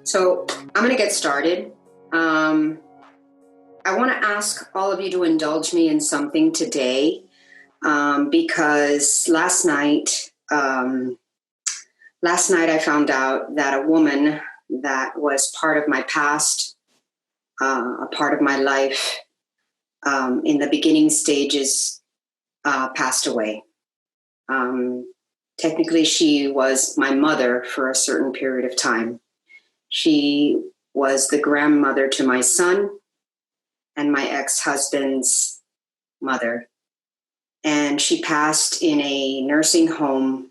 So I'm going to get started. I want to ask all of you to indulge me in something today because last night I found out that a woman that was part of my past, a part of my life in the beginning stages, passed away. Technically, she was my mother for a certain period of time. She was the grandmother to my son and my ex-husband's mother. And she passed in a nursing home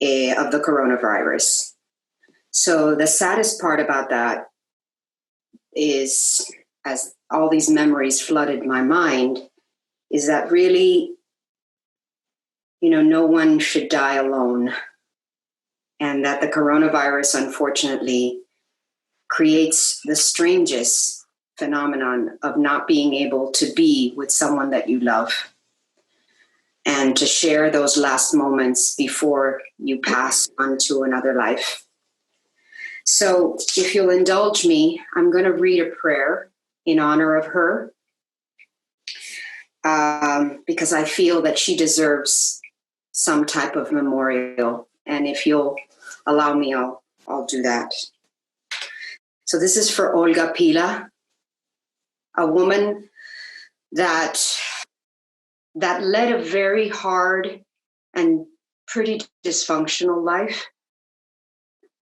of the coronavirus. So the saddest part about that is, as all these memories flooded my mind, is that really, no one should die alone. And that the coronavirus, unfortunately, creates the strangest phenomenon of not being able to be with someone that you love and to share those last moments before you pass on to another life. So if you'll indulge me, I'm going to read a prayer in honor of her because I feel that she deserves some type of memorial. And if you'll allow me, I'll do that. So this is for Olga Pila, a woman that led a very hard and pretty dysfunctional life,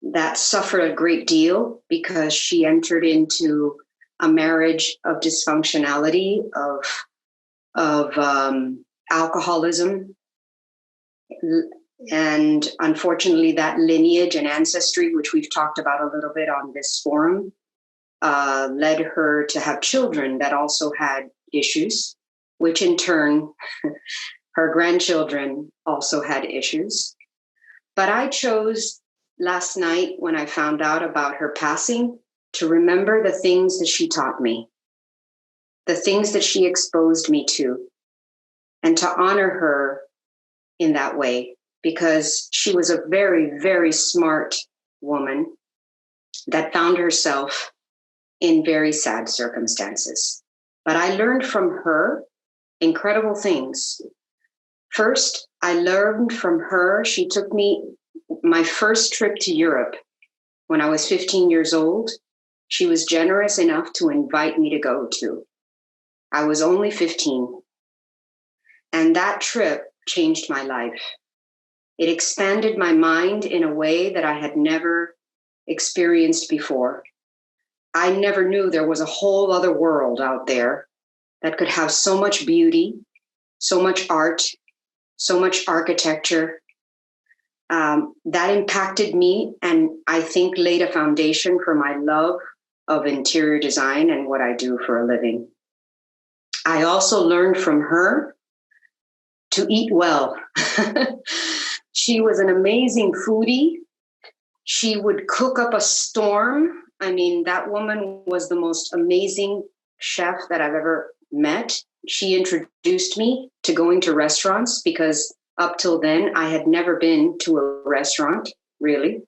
that suffered a great deal because she entered into a marriage of dysfunctionality, of alcoholism. And unfortunately, that lineage and ancestry, which we've talked about a little bit on this forum, led her to have children that also had issues, which in turn, her grandchildren also had issues. But I chose last night, when I found out about her passing, to remember the things that she taught me, the things that she exposed me to, and to honor her in that way. Because she was a very, very smart woman that found herself in very sad circumstances. But I learned from her incredible things. First, I learned from her, she took me my first trip to Europe when I was 15 years old. She was generous enough to invite me to go to. I was only 15. And that trip changed my life. It expanded my mind in a way that I had never experienced before. I never knew there was a whole other world out there that could have so much beauty, so much art, so much architecture. That impacted me, and I think laid a foundation for my love of interior design and what I do for a living. I also learned from her to eat well. She was an amazing foodie. She would cook up a storm. I mean, that woman was the most amazing chef that I've ever met. She introduced me to going to restaurants because up till then, I had never been to a restaurant, really.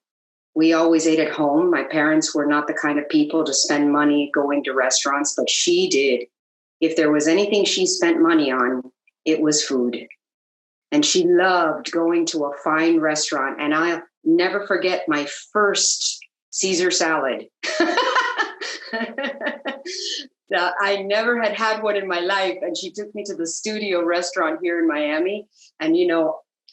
We always ate at home. My parents were not the kind of people to spend money going to restaurants, but she did. If there was anything she spent money on, it was food. And she loved going to a fine restaurant. And I'll never forget my first Caesar salad. I never had one in my life. And she took me to the Studio restaurant here in Miami. And,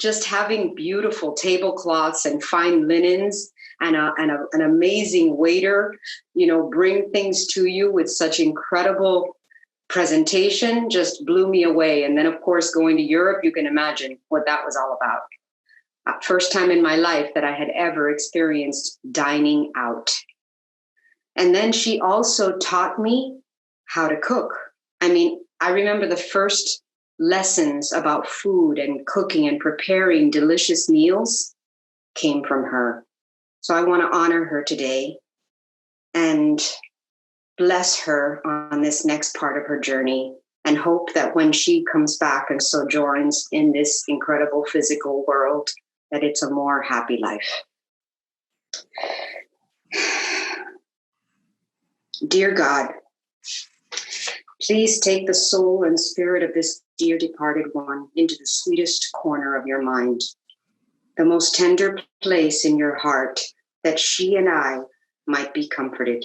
just having beautiful tablecloths and fine linens and an amazing waiter, bring things to you with such incredible presentation just blew me away. And then, of course, going to Europe, you can imagine what that was all about. First time in my life that I had ever experienced dining out. And then she also taught me how to cook. I mean, I remember the first lessons about food and cooking and preparing delicious meals came from her. So I want to honor her today and bless her on this next part of her journey, and hope that when she comes back and sojourns in this incredible physical world, that it's a more happy life. Dear God, please take the soul and spirit of this dear departed one into the sweetest corner of your mind, the most tender place in your heart, that she and I might be comforted.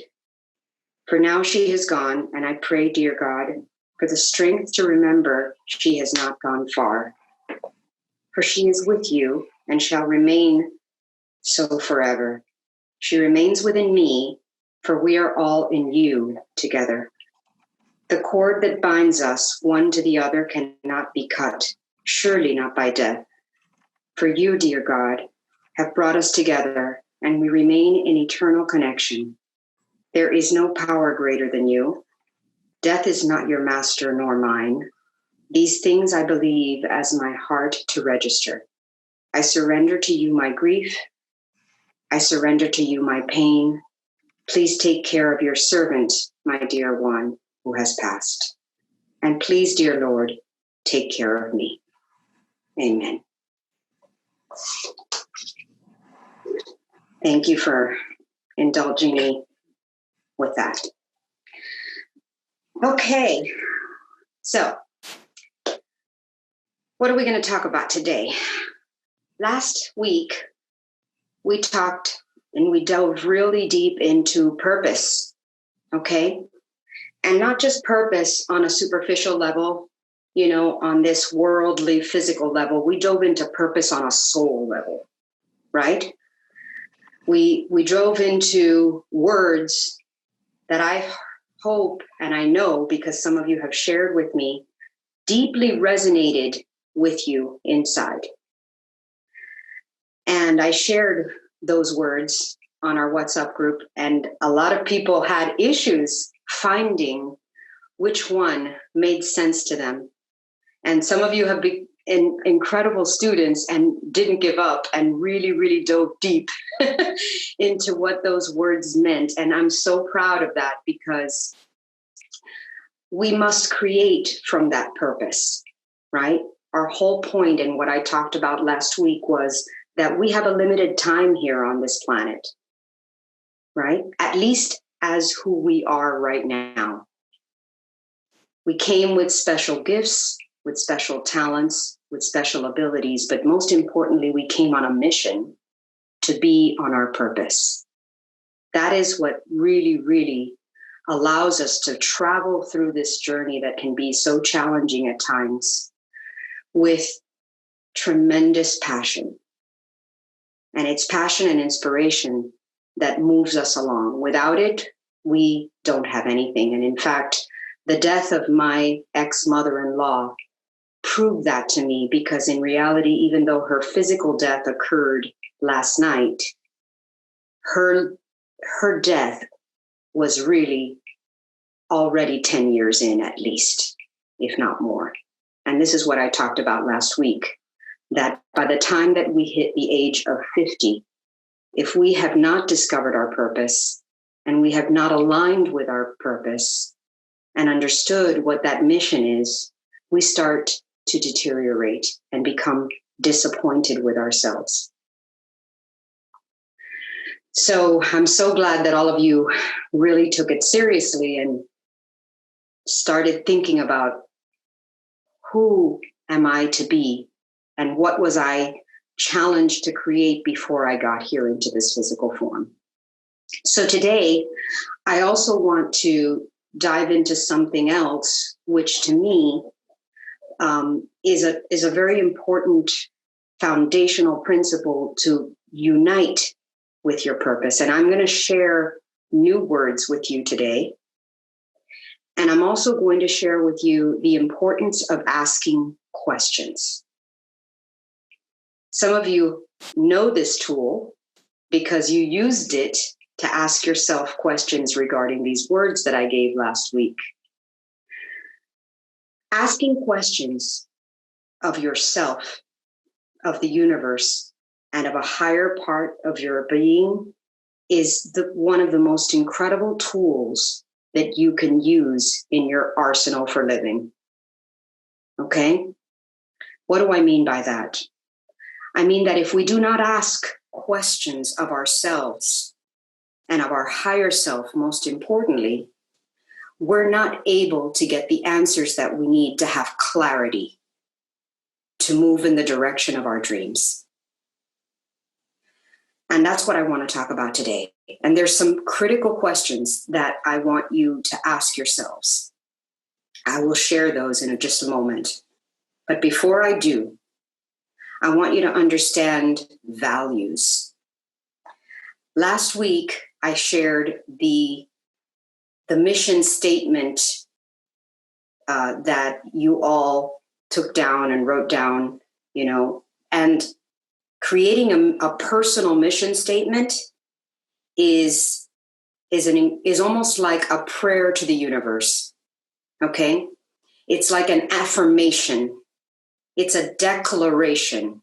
For now she has gone, and I pray, dear God, for the strength to remember she has not gone far. For she is with you and shall remain so forever. She remains within me, for we are all in you together. The cord that binds us one to the other cannot be cut, surely not by death. For you, dear God, have brought us together, and we remain in eternal connection. There is no power greater than you. Death is not your master nor mine. These things I believe as my heart to register. I surrender to you my grief. I surrender to you my pain. Please take care of your servant, my dear one who has passed. And please, dear Lord, take care of me. Amen. Thank you for indulging me with that. Okay, so what are we going to talk about today? Last week, we talked and we dove really deep into purpose, okay? And not just purpose on a superficial level, on this worldly, physical level. We dove into purpose on a soul level, right? We drove into words that I hope and I know, because some of you have shared with me, deeply resonated with you inside. And I shared those words on our WhatsApp group, and a lot of people had issues finding which one made sense to them. And some of you have been incredible students and didn't give up and really, really dove deep into what those words meant. And I'm so proud of that, because we must create from that purpose, right? Our whole point, and what I talked about last week, was that we have a limited time here on this planet, right? At least as who we are right now. We came with special gifts, with special talents, with special abilities, but most importantly, we came on a mission to be on our purpose. That is what really, really allows us to travel through this journey that can be so challenging at times with tremendous passion. And it's passion and inspiration that moves us along. Without it, we don't have anything. And in fact, the death of my ex-mother-in-law proved that to me, because in reality, even though her physical death occurred last night, her death was really already 10 years in, at least, if not more. And this is what I talked about last week, that by the time that we hit the age of 50, if we have not discovered our purpose and we have not aligned with our purpose and understood what that mission is, we start to deteriorate and become disappointed with ourselves. So I'm so glad that all of you really took it seriously and started thinking about, who am I to be and what was I challenged to create before I got here into this physical form. So today, I also want to dive into something else, which to me is a very important foundational principle to unite with your purpose. And I'm going to share new words with you today. And I'm also going to share with you the importance of asking questions. Some of you know this tool because you used it to ask yourself questions regarding these words that I gave last week. Asking questions of yourself, of the universe, and of a higher part of your being is one of the most incredible tools that you can use in your arsenal for living. Okay? What do I mean by that? I mean that if we do not ask questions of ourselves and of our higher self, most importantly, we're not able to get the answers that we need to have clarity to move in the direction of our dreams. And that's what I want to talk about today. And there's some critical questions that I want you to ask yourselves. I will share those in just a moment. But before I do, I want you to understand values. Last week, I shared the mission statement that you all took down and wrote down, and creating a personal mission statement is almost like a prayer to the universe. Okay? It's like an affirmation. It's a declaration.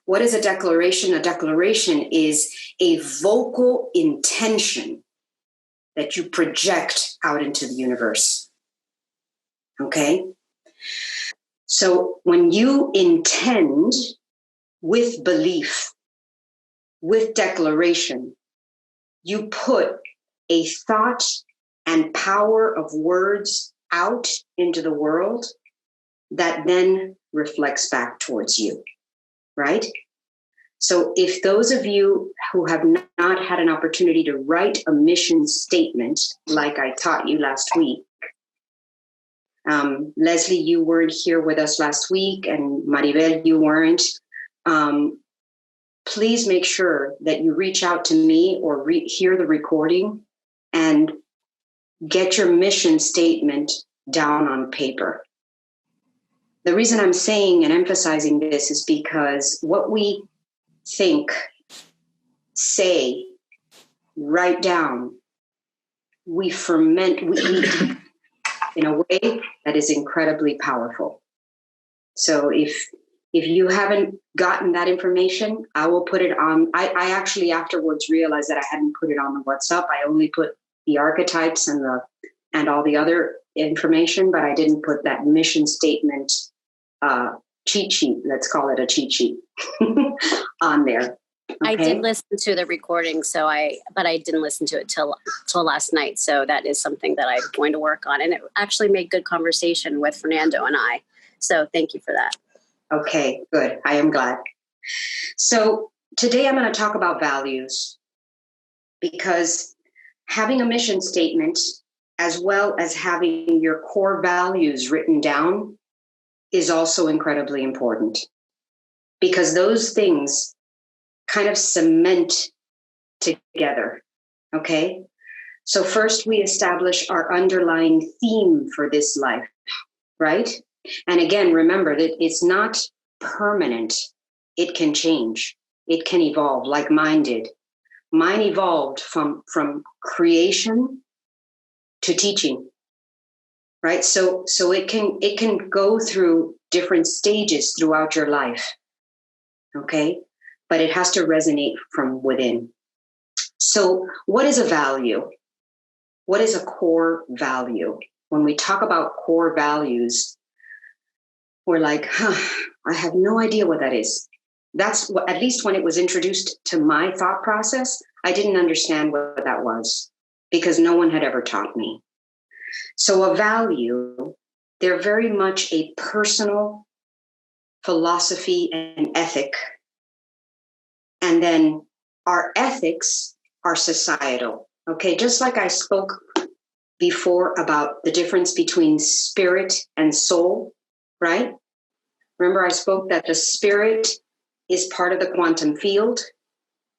What is a declaration? A declaration is a vocal intention that you project out into the universe. Okay? So when you intend with belief, with declaration, you put a thought and power of words out into the world that then reflects back towards you, right? So if those of you who have not had an opportunity to write a mission statement, like I taught you last week, Leslie, you weren't here with us last week, and Maribel, you weren't. Please make sure that you reach out to me or hear the recording and get your mission statement down on paper. The reason I'm saying and emphasizing this is because what we think, say, write down, we ferment, we eat in a way that is incredibly powerful. So if you haven't gotten that information, I will put it on. I actually afterwards realized that I hadn't put it on the WhatsApp. I only put the archetypes and all the other information, but I didn't put that mission statement cheat sheet. Let's call it a cheat sheet on there. Okay? I did listen to the recording, but I didn't listen to it till last night. So that is something that I'm going to work on, and it actually made good conversation with Fernando and I. So thank you for that. Okay, good. I am glad. So today I'm going to talk about values, because having a mission statement as well as having your core values written down is also incredibly important, because those things kind of cement together. Okay. So first we establish our underlying theme for this life, right? And again, remember that it's not permanent. It can change. It can evolve like mine did. Mine evolved from creation to teaching, right? So it can go through different stages throughout your life, okay? But it has to resonate from within. So what is a value? What is a core value? When we talk about core values, we're like, I have no idea what that is. That's what, at least when it was introduced to my thought process, I didn't understand what that was because no one had ever taught me. So a value, they're very much a personal philosophy and ethic. And then our ethics are societal. Okay, just like I spoke before about the difference between spirit and soul, right? Remember, I spoke that the spirit is part of the quantum field,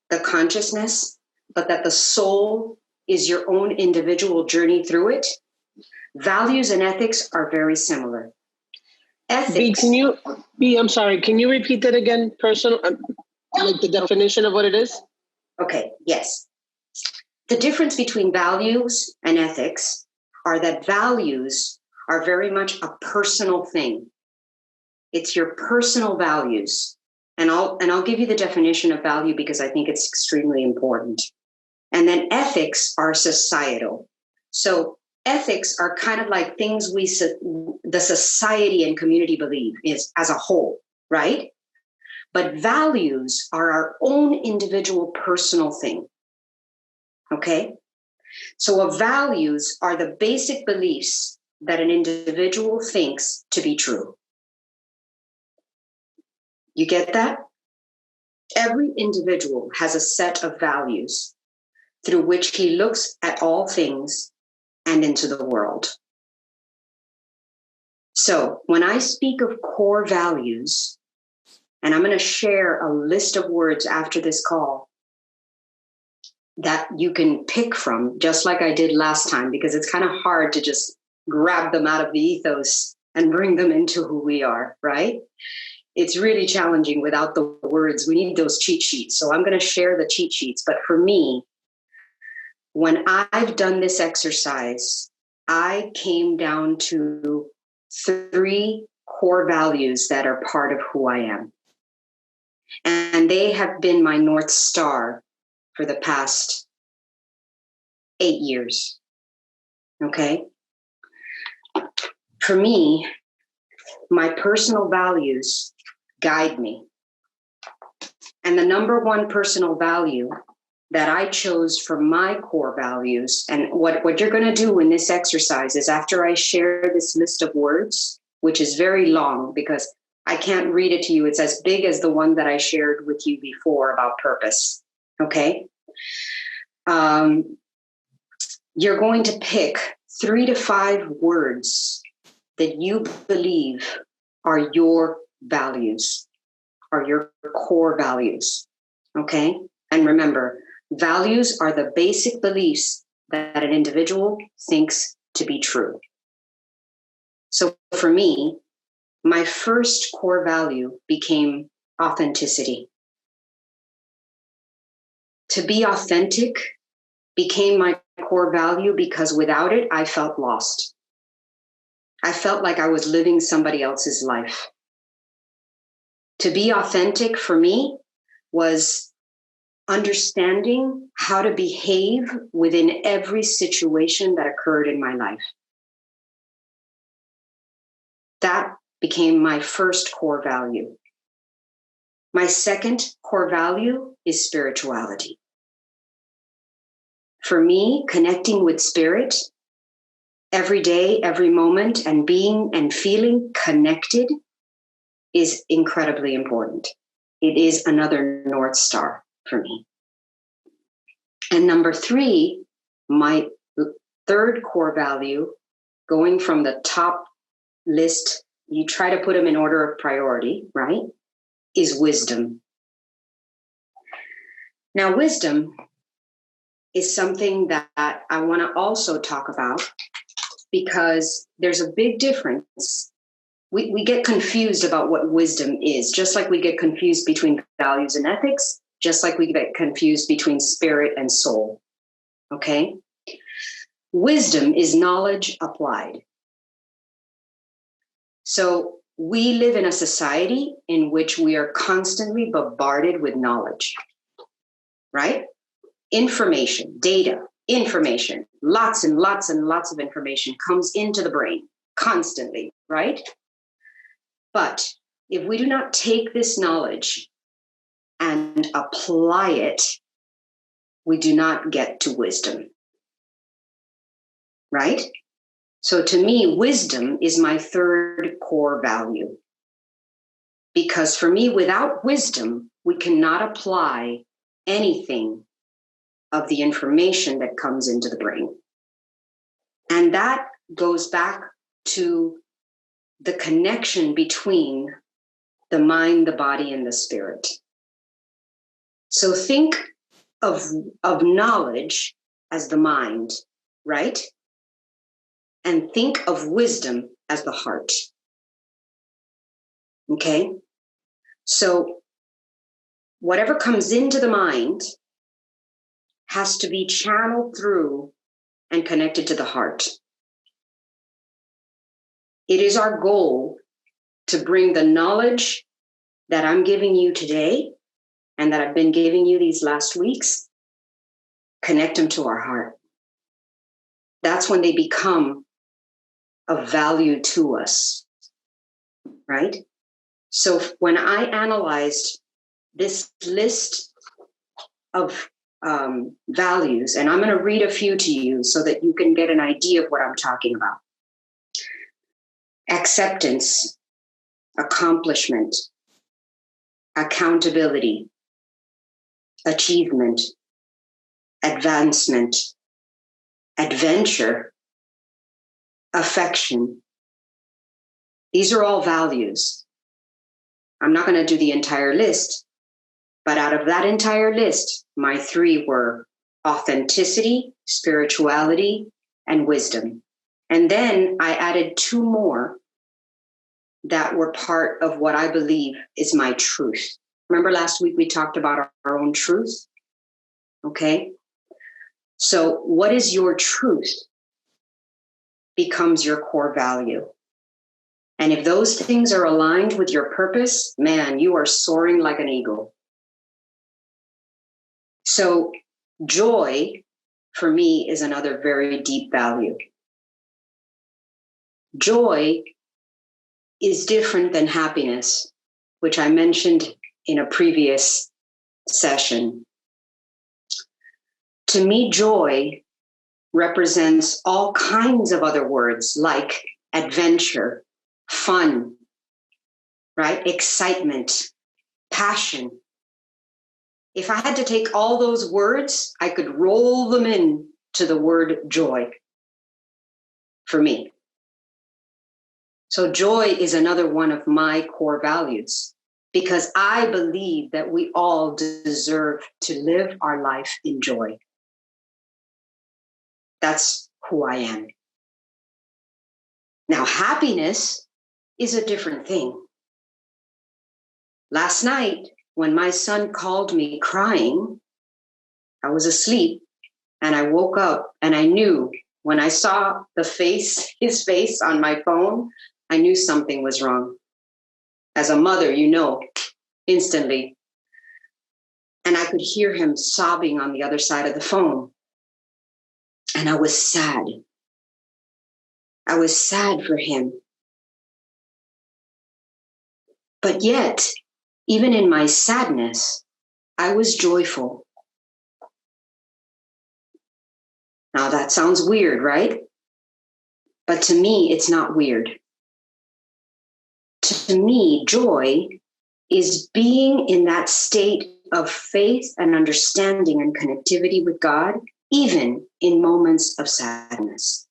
the consciousness, but that the soul is your own individual journey through it. Values and ethics are very similar. Ethics. I'm sorry, can you repeat that again? Personal, like the definition of what it is? Okay, yes. The difference between values and ethics are that values are very much a personal thing. It's your personal values. And I'll give you the definition of value because I think it's extremely important. And then ethics are societal. So ethics are kind of like things the society and community believe is as a whole, right? But values are our own individual personal thing. Okay? So values are the basic beliefs that an individual thinks to be true. You get that? Every individual has a set of values through which he looks at all things and into the world. So when I speak of core values, and I'm going to share a list of words after this call that you can pick from, just like I did last time, because it's kind of hard to just grab them out of the ethos and bring them into who we are, right? It's really challenging without the words. We need those cheat sheets. So I'm going to share the cheat sheets. But for me, when I've done this exercise, I came down to 3 core values that are part of who I am. And they have been my North Star for the past 8 years. Okay? For me, my personal values guide me. And the number one personal value that I chose for my core values, and what you're going to do in this exercise is after I share this list of words, which is very long because I can't read it to you. It's as big as the one that I shared with you before about purpose. Okay? You're going to pick 3 to 5 words that you believe are your values, are your core values. Okay? And remember, values are the basic beliefs that an individual thinks to be true. So for me, my first core value became authenticity. To be authentic became my core value because without it, I felt lost. I felt like I was living somebody else's life. To be authentic for me was understanding how to behave within every situation that occurred in my life. That became my first core value. My second core value is spirituality. For me, connecting with spirit every day, every moment, and being and feeling connected is incredibly important. It is another North Star for me. And number 3, my third core value, going from the top list, you try to put them in order of priority, right? Is wisdom. Now, wisdom is something that I want to also talk about because there's a big difference. We get confused about what wisdom is, just like we get confused between values and ethics, just like we get confused between spirit and soul. Okay? Wisdom is knowledge applied. So we live in a society in which we are constantly bombarded with knowledge, right? Information, data, information, lots and lots and lots of information comes into the brain constantly, right? But if we do not take this knowledge and apply it, we do not get to wisdom, right? So to me, wisdom is my third core value. Because for me, without wisdom, we cannot apply anything of the information that comes into the brain. And that goes back to the connection between the mind, the body, and the spirit. So think of knowledge as the mind, right? And think of wisdom as the heart. Okay? So whatever comes into the mind has to be channeled through and connected to the heart. It is our goal to bring the knowledge that I'm giving you today and that I've been giving you these last weeks, connect them to our heart. That's when they become of value to us, right? So when I analyzed this list of values, and I'm going to read a few to you so that you can get an idea of what I'm talking about. Acceptance, accomplishment, accountability, achievement, advancement, adventure, affection. These are all values. I'm not going to do the entire list, but out of that entire list, my three were authenticity, spirituality, and wisdom. And then I added two more that were part of what I believe is my truth. Remember last week we talked about our own truth? Okay. So what is your truth becomes your core value. And if those things are aligned with your purpose, man, you are soaring like an eagle. So joy for me is another very deep value. Joy is different than happiness, which I mentioned in a previous session. To me, joy represents all kinds of other words like adventure, fun, right? Excitement, passion. If I had to take all those words, I could roll them in to the word joy for me. So joy is another one of my core values because I believe that we all deserve to live our life in joy. That's who I am. Now, happiness is a different thing. Last night, when my son called me crying, I was asleep and I woke up and I knew when I saw his face on my phone, I knew something was wrong. As a mother, you know, instantly. And I could hear him sobbing on the other side of the phone. And I was sad. I was sad for him. But yet, even in my sadness, I was joyful. Now that sounds weird, right? But to me, it's not weird. To me, joy is being in that state of faith and understanding and connectivity with God, even in moments of sadness.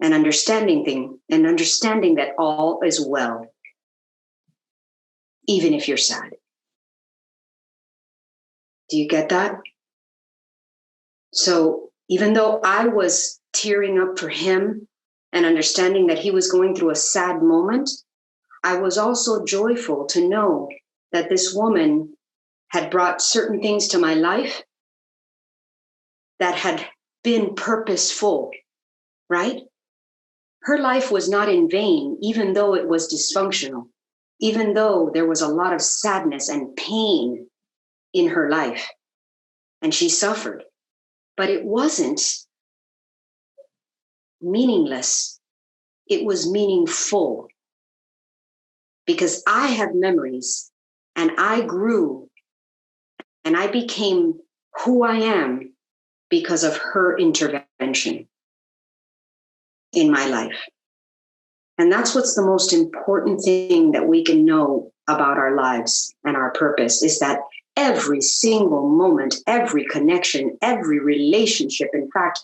And understanding that all is well, even if you're sad. Do you get that? So even though I was tearing up for him and understanding that he was going through a sad moment, I was also joyful to know that this woman had brought certain things to my life that had been purposeful, right? Her life was not in vain, even though it was dysfunctional, even though there was a lot of sadness and pain in her life, and she suffered. But it wasn't meaningless. It was meaningful. Because I have memories, and I grew, and I became who I am because of her intervention in my life. And that's what's the most important thing that we can know about our lives and our purpose is that every single moment, every connection, every relationship, in fact,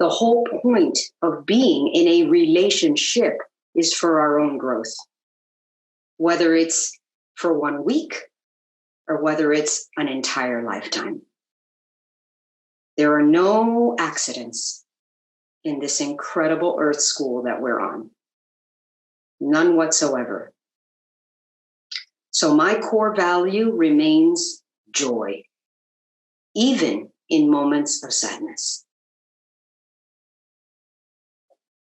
the whole point of being in a relationship is for our own growth. Whether it's for 1 week or whether it's an entire lifetime. There are no accidents in this incredible earth school that we're on. None whatsoever. So my core value remains joy, even in moments of sadness.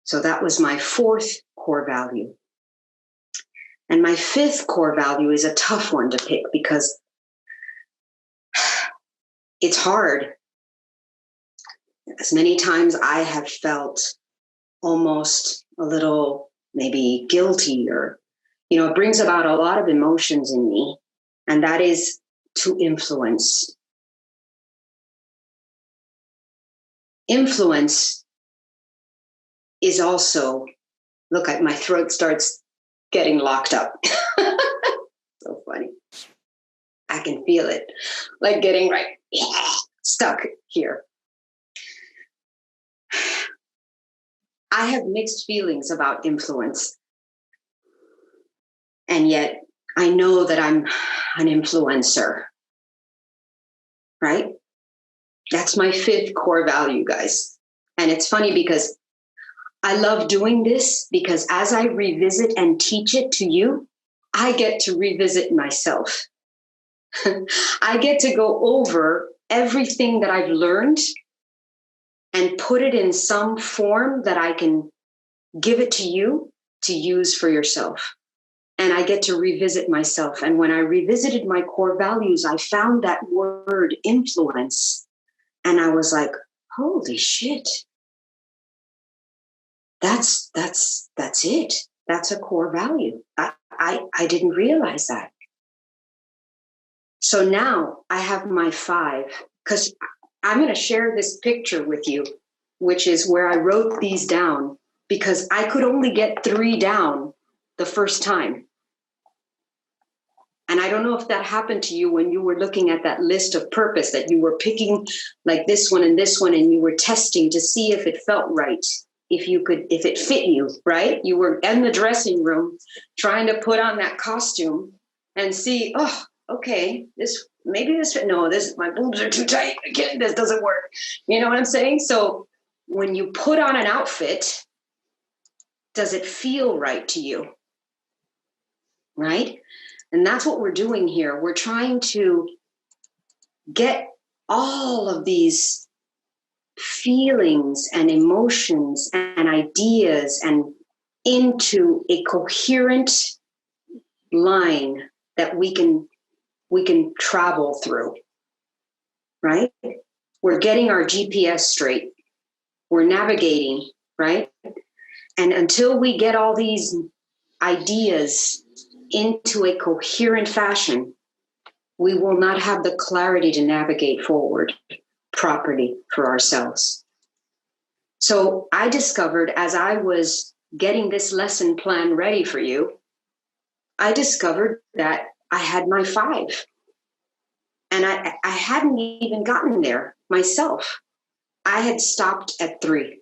So that was my fourth core value. And my fifth core value is a tough one to pick because it's hard. As many times I have felt almost a little maybe guilty or, it brings about a lot of emotions in me. And that is to influence. influence is also, look, my throat starts getting locked up. So funny. I can feel it, like getting stuck here. I have mixed feelings about influence. And yet I know that I'm an influencer, right? That's my 5th core value, guys. And it's funny because I love doing this because as I revisit and teach it to you, I get to revisit myself. I get to go over everything that I've learned and put it in some form that I can give it to you to use for yourself. And I get to revisit myself. And when I revisited my core values, I found that word influence. And I was like, holy shit. That's it. That's a core value. I didn't realize that. So now I have my 5, because I'm going to share this picture with you, which is where I wrote these down because I could only get 3 down the first time. And I don't know if that happened to you when you were looking at that list of purpose, that you were picking like this one, and you were testing to see if it felt right, if it fit you, right? You were in the dressing room trying to put on that costume and see, oh, okay, my boobs are too tight. Again, this doesn't work. You know what I'm saying? So when you put on an outfit, does it feel right to you? Right? And that's what we're doing here. We're trying to get all of these feelings and emotions and ideas and into a coherent line that we can travel through, right? We're getting our GPS straight. We're navigating, right? And until we get all these ideas into a coherent fashion, we will not have the clarity to navigate forward properly for ourselves. So I discovered, as I was getting this lesson plan ready for you, I discovered that I had my 5. And I hadn't even gotten there myself. I had stopped at 3.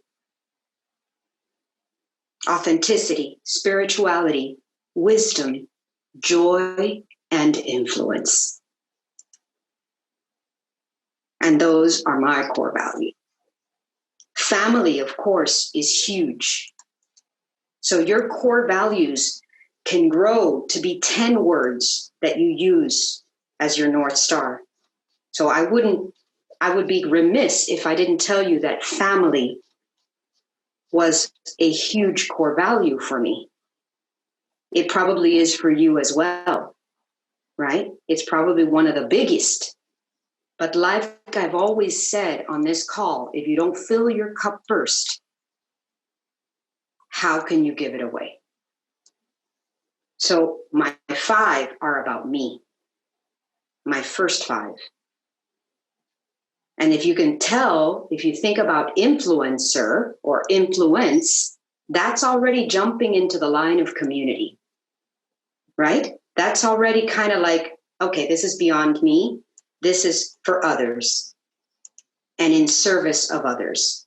Authenticity, spirituality, wisdom, joy, and influence. And those are my core values. Family, of course, is huge. So your core values can grow to be 10 words that you use as your North Star. So I would be remiss if I didn't tell you that family was a huge core value for me. It probably is for you as well, right? It's probably one of the biggest. But like I've always said on this call, if you don't fill your cup first, how can you give it away? So my 5 are about me, my first 5. And if you can tell, if you think about influencer or influence, that's already jumping into the line of community, right? That's already kind of like, okay, this is beyond me. This is for others and in service of others.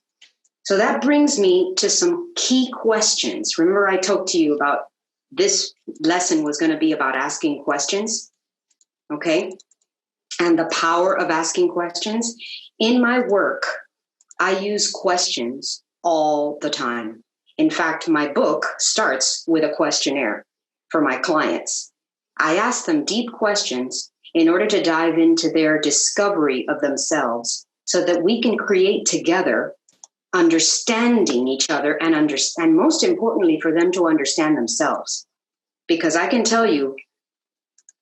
So that brings me to some key questions. Remember, I talked to you about this lesson was going to be about asking questions, okay? And the power of asking questions. In my work, I use questions all the time. In fact, my book starts with a questionnaire for my clients. I ask them deep questions in order to dive into their discovery of themselves so that we can create together understanding each other and most importantly, for them to understand themselves. Because I can tell you,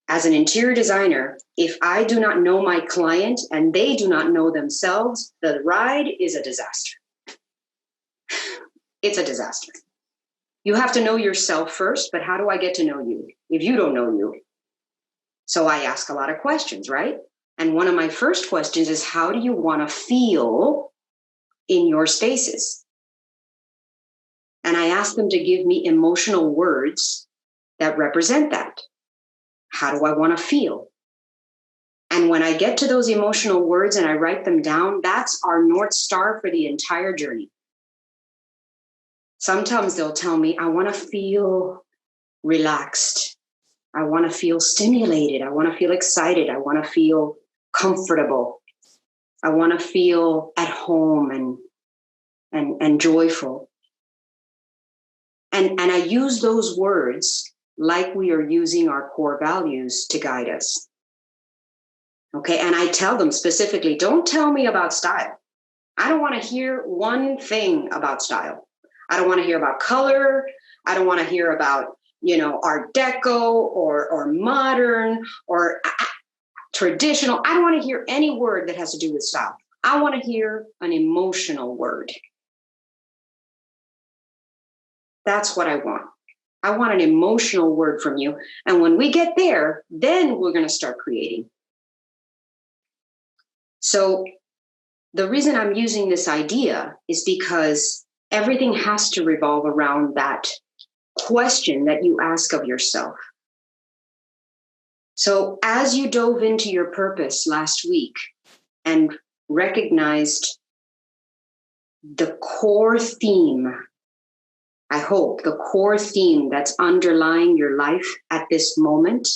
as an interior designer, if I do not know my client and they do not know themselves, the ride is a disaster. It's a disaster. You have to know yourself first, but how do I get to know you if you don't know you? So I ask a lot of questions, right? And one of my first questions is, how do you want to feel in your spaces. And I ask them to give me emotional words that represent that. How do I want to feel? And when I get to those emotional words and I write them down, that's our North Star for the entire journey. Sometimes they'll tell me, I want to feel relaxed. I want to feel stimulated. I want to feel excited. I want to feel comfortable. I want to feel at home and joyful. And I use those words like we are using our core values to guide us. Okay, and I tell them specifically, don't tell me about style. I don't want to hear one thing about style. I don't want to hear about color. I don't want to hear about, Art Deco or modern or traditional. I don't want to hear any word that has to do with style. I want to hear an emotional word. That's what I want. I want an emotional word from you. And when we get there, then we're going to start creating. So the reason I'm using this idea is because everything has to revolve around that question that you ask of yourself. So as you dove into your purpose last week and recognized the core theme, I hope the core theme that's underlying your life at this moment,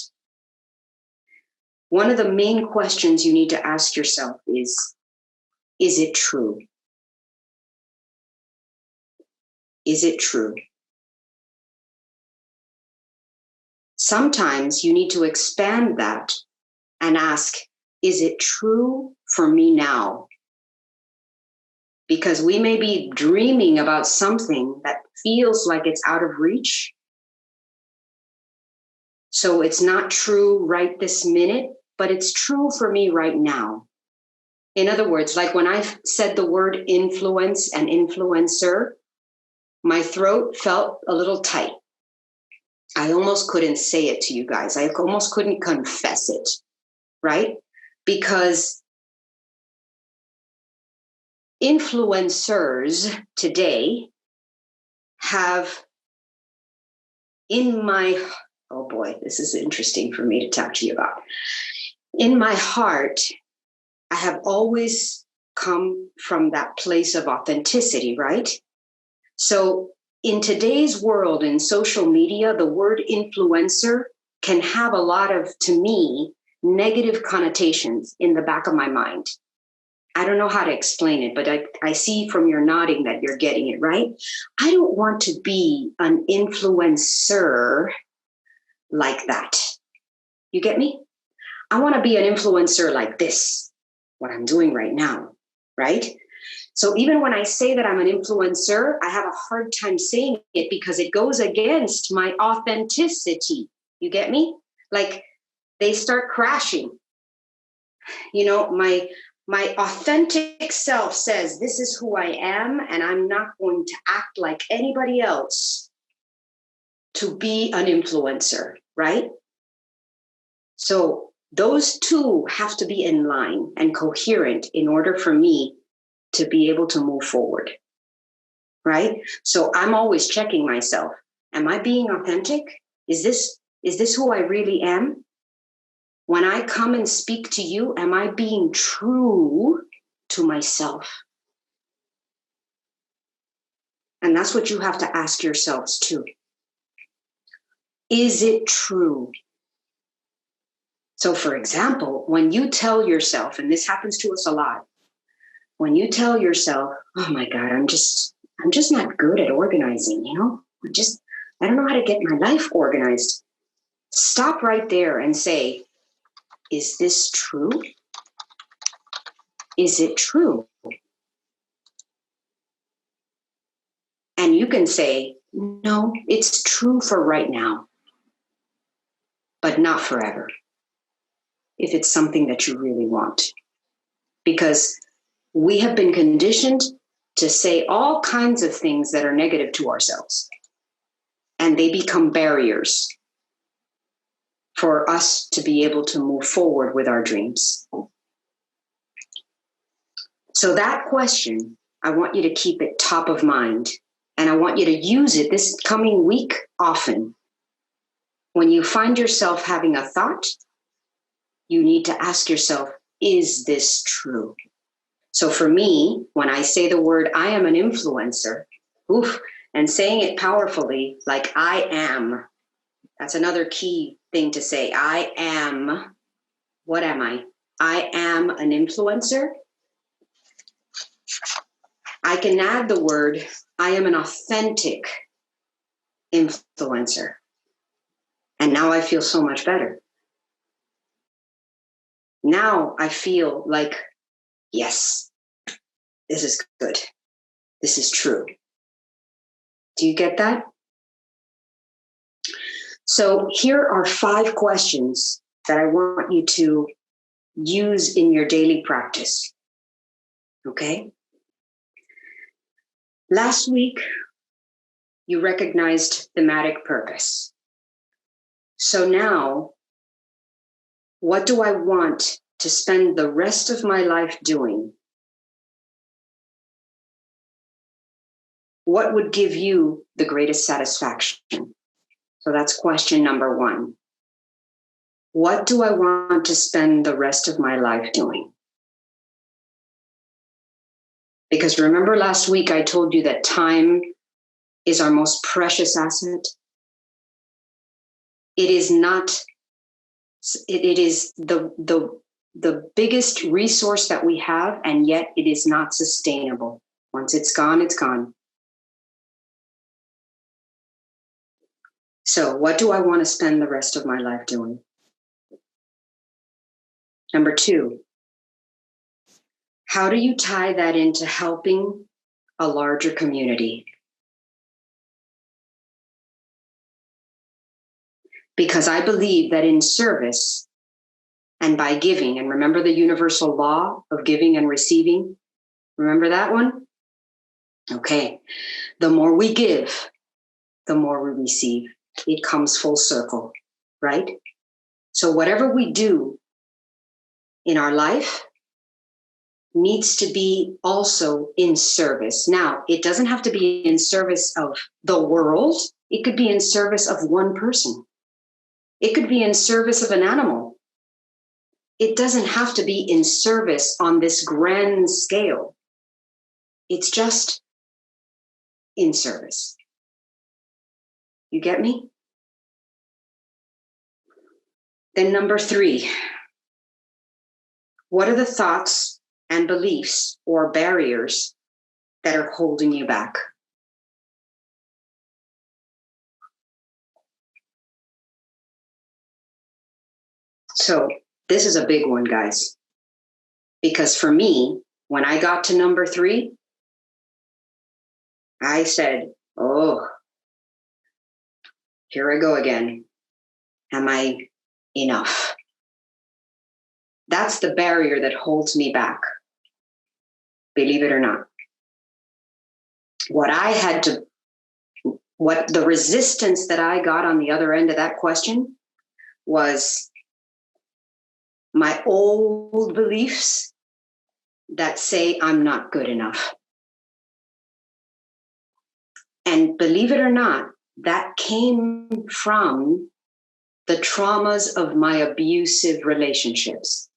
one of the main questions you need to ask yourself is it true? Is it true? Sometimes you need to expand that and ask, is it true for me now? Because we may be dreaming about something that feels like it's out of reach. So it's not true right this minute, but it's true for me right now. In other words, like when I said the word influence and influencer, my throat felt a little tight. I almost couldn't say it to you guys. I almost couldn't confess it, right? Because influencers today have oh boy, this is interesting for me to talk to you about. In my heart, I have always come from that place of authenticity, right? So in today's world in social media, the word influencer can have a lot of, to me, negative connotations in the back of my mind. I don't know how to explain it, but I see from your nodding that you're getting it, right? I don't want to be an influencer like that. You get me? I want to be an influencer like this, what I'm doing right now, right? So even when I say that I'm an influencer, I have a hard time saying it because it goes against my authenticity. You get me? Like they start crashing. My authentic self says, this is who I am, and I'm not going to act like anybody else to be an influencer, right? So those two have to be in line and coherent in order for me to be able to move forward, right? So I'm always checking myself. Am I being authentic? Is this who I really am? When I come and speak to you, am I being true to myself? And that's what you have to ask yourselves too. Is it true? So for example, when you tell yourself, and this happens to us a lot, when you tell yourself, oh my God, I'm just not good at organizing, I don't know how to get my life organized. Stop right there and say, is this true? Is it true? And you can say, no, it's true for right now, but not forever, if it's something that you really want. Because we have been conditioned to say all kinds of things that are negative to ourselves, and they become barriers for us to be able to move forward with our dreams. So that question, I want you to keep it top of mind. And I want you to use it this coming week often. When you find yourself having a thought, you need to ask yourself, is this true? So for me, when I say the word, I am an influencer, and saying it powerfully, like I am, that's another key thing to say. I am, what am I? I am an influencer. I can add the word, I am an authentic influencer. And now I feel so much better. Now I feel like, yes, this is good. This is true. Do you get that? So here are 5 questions that I want you to use in your daily practice. Okay? Last week, you recognized thematic purpose. So now, what do I want to spend the rest of my life doing? What would give you the greatest satisfaction? So that's question number 1. What do I want to spend the rest of my life doing? Because remember last week I told you that time is our most precious asset. It is not, it is the biggest resource that we have, and yet it is not sustainable. Once it's gone, it's gone. So what do I want to spend the rest of my life doing? Number 2, how do you tie that into helping a larger community? Because I believe that in service and by giving, and remember the universal law of giving and receiving? Remember that one? Okay. The more we give, the more we receive. It comes full circle, right? So whatever we do in our life needs to be also in service. Now, it doesn't have to be in service of the world. It could be in service of one person. It could be in service of an animal. It doesn't have to be in service on this grand scale. It's just in service. You get me? Then number 3, what are the thoughts and beliefs or barriers that are holding you back? So this is a big one, guys, because for me, when I got to number 3, I said, oh, here I go again. Am I enough? That's the barrier that holds me back, believe it or not. What the resistance that I got on the other end of that question was my old beliefs that say I'm not good enough. And believe it or not, that came from the traumas of my abusive relationships.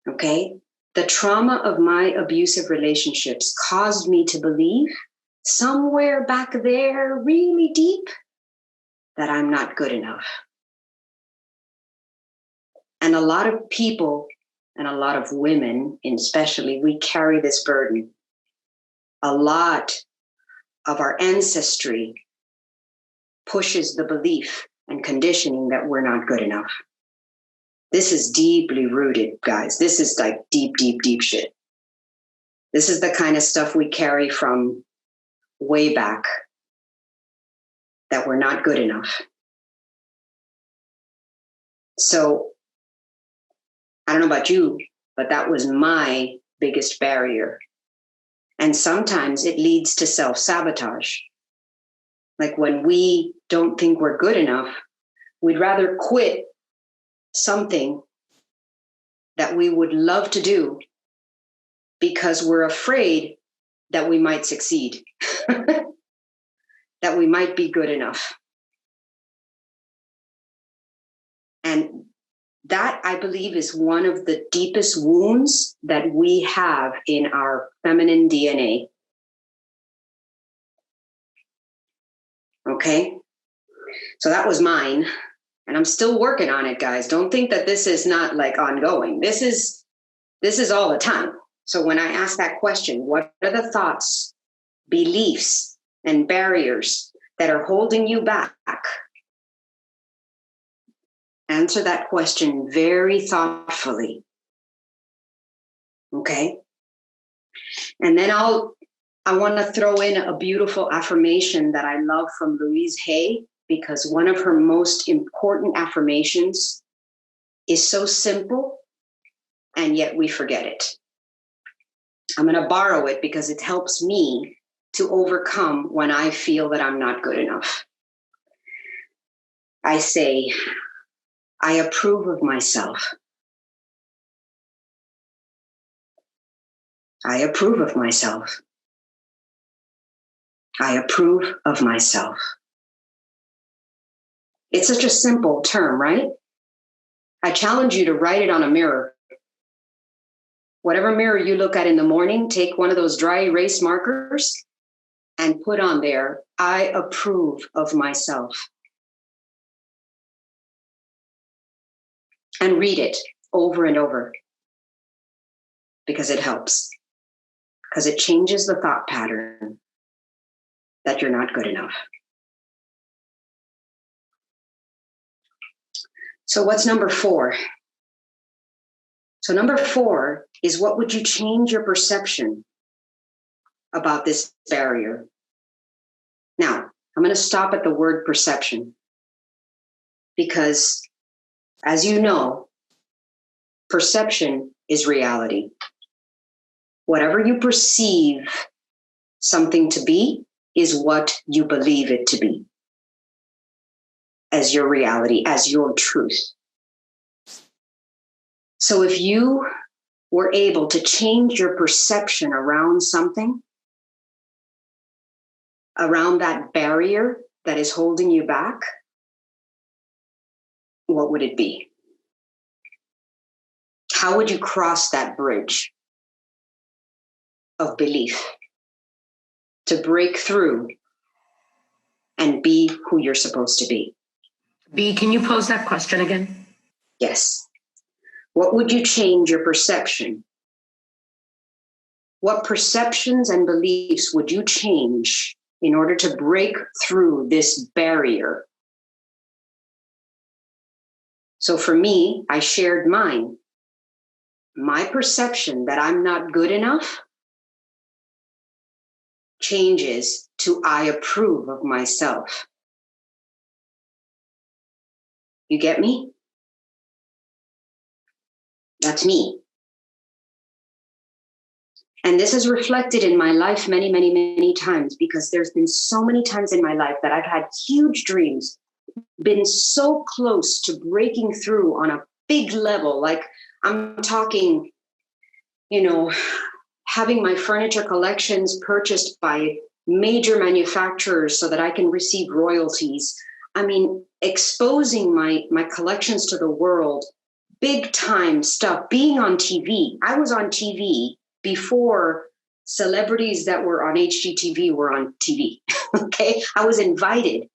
Okay? The trauma of my abusive relationships caused me to believe somewhere back there, really deep, that I'm not good enough. And a lot of people, and a lot of women especially, we carry this burden. A lot of our ancestry pushes the belief and conditioning that we're not good enough. This is deeply rooted, guys. This is like deep, deep, deep shit. This is the kind of stuff we carry from way back, that we're not good enough. So I don't know about you, but that was my biggest barrier. And sometimes it leads to self-sabotage. Like when we don't think we're good enough, we'd rather quit something that we would love to do because we're afraid that we might succeed, that we might be good enough. And that, I believe, is one of the deepest wounds that we have in our feminine DNA. Okay? So that was mine. And I'm still working on it, guys. Don't think that this is not like ongoing. This is all the time. So when I ask that question, what are the thoughts, beliefs, and barriers that are holding you back? Answer that question very thoughtfully. Okay? And then I want to throw in a beautiful affirmation that I love from Louise Hay, because one of her most important affirmations is so simple, and yet we forget it. I'm going to borrow it because it helps me to overcome when I feel that I'm not good enough. I say, I approve of myself. I approve of myself. I approve of myself. It's such a simple term, right? I challenge you to write it on a mirror. Whatever mirror you look at in the morning, take one of those dry erase markers and put on there, I approve of myself. And read it over and over, because it helps. Because it changes the thought pattern that you're not good enough. So what's number 4? So number 4 is, what would you change your perception about this barrier? Now, I'm going to stop at the word perception, because as you know, perception is reality. Whatever you perceive something to be is what you believe it to be as your reality, as your truth. So if you were able to change your perception around something, around that barrier that is holding you back, what would it be? How would you cross that bridge of belief to break through and be who you're supposed to be? B, can you pose that question again? Yes. What would you change your perception? What perceptions and beliefs would you change in order to break through this barrier? So for me, I shared mine. My perception that I'm not good enough changes to I approve of myself. You get me? That's me. And this is reflected in my life many, many, many times, because there's been so many times in my life that I've had huge dreams, been so close to breaking through on a big level. Like I'm talking, having my furniture collections purchased by major manufacturers so that I can receive royalties. I mean, exposing my collections to the world, big time stuff, being on TV. I was on TV before celebrities that were on HGTV were on TV. Okay. I was invited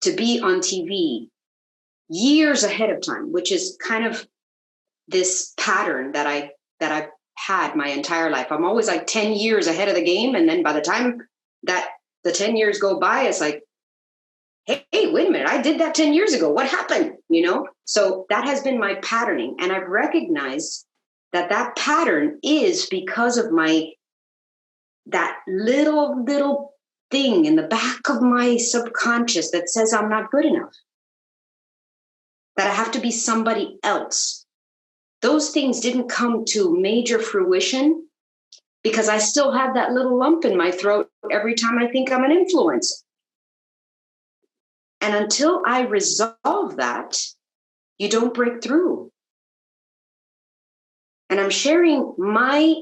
to be on TV years ahead of time, which is kind of this pattern that I've had my entire life. I'm always like 10 years ahead of the game. And then by the time that the 10 years go by, it's like, hey, wait a minute, I did that 10 years ago. What happened? So that has been my patterning. And I've recognized that pattern is because of that little thing in the back of my subconscious that says I'm not good enough, that I have to be somebody else. Those things didn't come to major fruition because I still have that little lump in my throat every time I think I'm an influencer. And until I resolve that, you don't break through. And I'm sharing my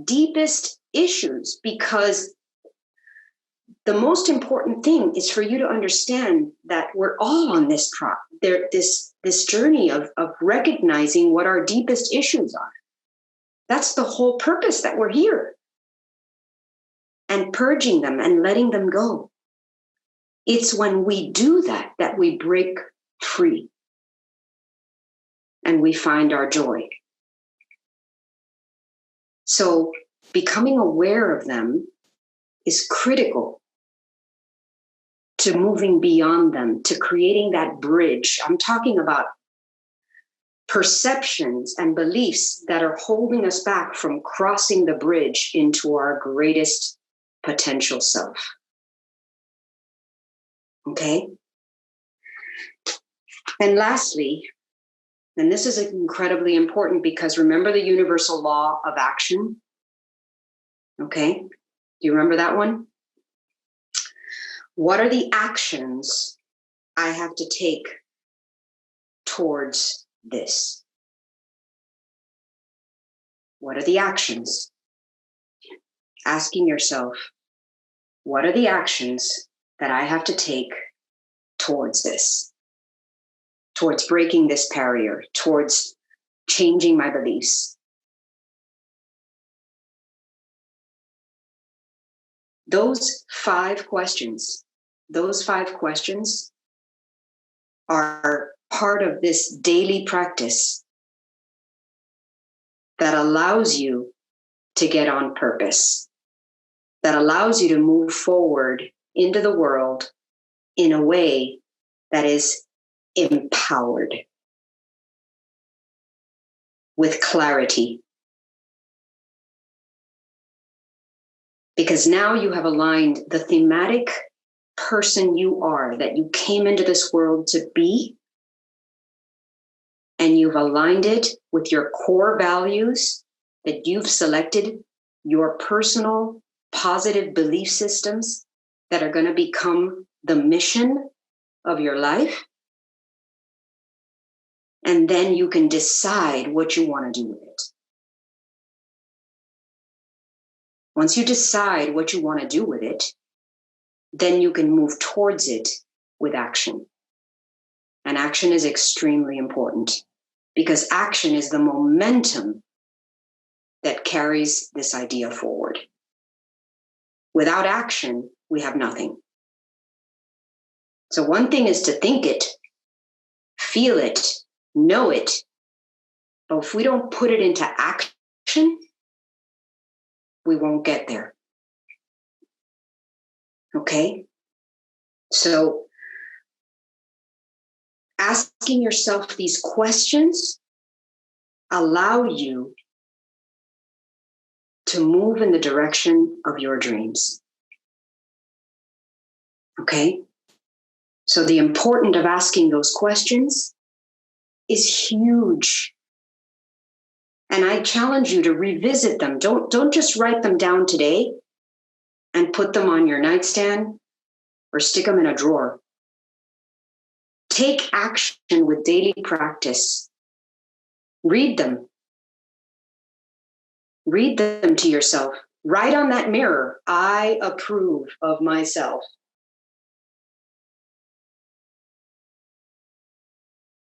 deepest issues, because the most important thing is for you to understand that we're all on this journey of recognizing what our deepest issues are. That's the whole purpose that we're here. And purging them and letting them go. It's when we do that that we break free and we find our joy. So becoming aware of them is critical to moving beyond them, to creating that bridge. I'm talking about perceptions and beliefs that are holding us back from crossing the bridge into our greatest potential self. Okay? And lastly, and this is incredibly important, because remember the universal law of action? Okay? Do you remember that one? What are the actions I have to take towards this? What are the actions? Asking yourself, what are the actions that I have to take towards this? Towards breaking this barrier, towards changing my beliefs. Those five questions are part of this daily practice that allows you to get on purpose, that allows you to move forward into the world in a way that is empowered, with clarity. Because now you have aligned the thematic person you are, that you came into this world to be, and you've aligned it with your core values that you've selected, your personal positive belief systems that are going to become the mission of your life. And then you can decide what you want to do with it. Once you decide what you want to do with it, then you can move towards it with action. And action is extremely important, because action is the momentum that carries this idea forward. Without action, we have nothing. So one thing is to think it, feel it, know it, but if we don't put it into action, we won't get there. Okay? So asking yourself these questions allow you to move in the direction of your dreams. Okay? So the importance of asking those questions is huge. And I challenge you to revisit them. Don't just write them down today and put them on your nightstand or stick them in a drawer. Take action with daily practice. Read them. Read them to yourself. Write on that mirror, I approve of myself.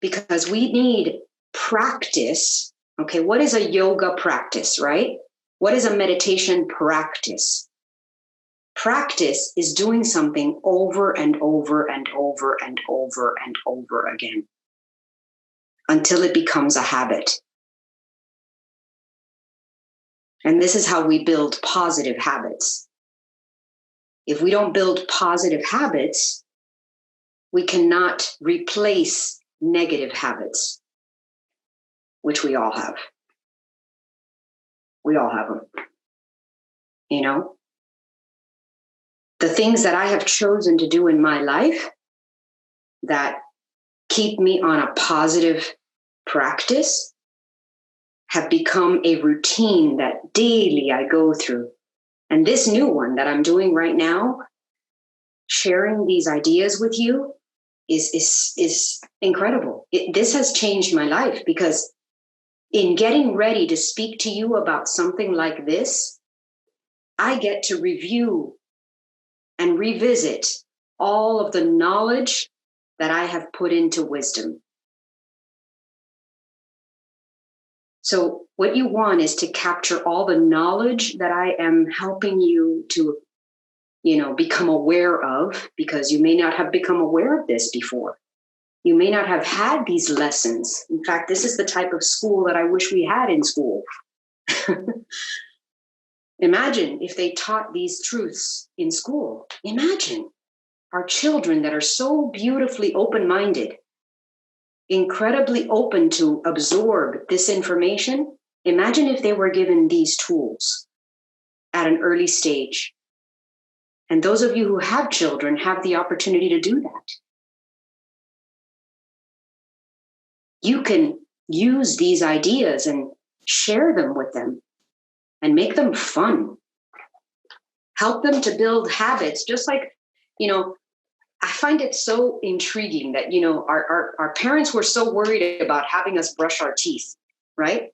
Because we need practice. Okay, what is a yoga practice, right? What is a meditation practice? Practice is doing something over and over and over and over and over again until it becomes a habit. And this is how we build positive habits. If we don't build positive habits, we cannot replace negative habits, which we all have. We all have them. You know? The things that I have chosen to do in my life that keep me on a positive practice have become a routine that daily I go through. And this new one that I'm doing right now, sharing these ideas with you, is incredible. This has changed my life, because in getting ready to speak to you about something like this, I get to review and revisit all of the knowledge that I have put into wisdom. So what you want is to capture all the knowledge that I am helping you to, become aware of, because you may not have become aware of this before. You may not have had these lessons. In fact, this is the type of school that I wish we had in school. Imagine if they taught these truths in school. Imagine our children that are so beautifully open-minded, incredibly open to absorb this information. Imagine if they were given these tools at an early stage. And those of you who have children have the opportunity to do that. You can use these ideas and share them with them and make them fun. Help them to build habits, just like, I find it so intriguing that, our parents were so worried about having us brush our teeth, right?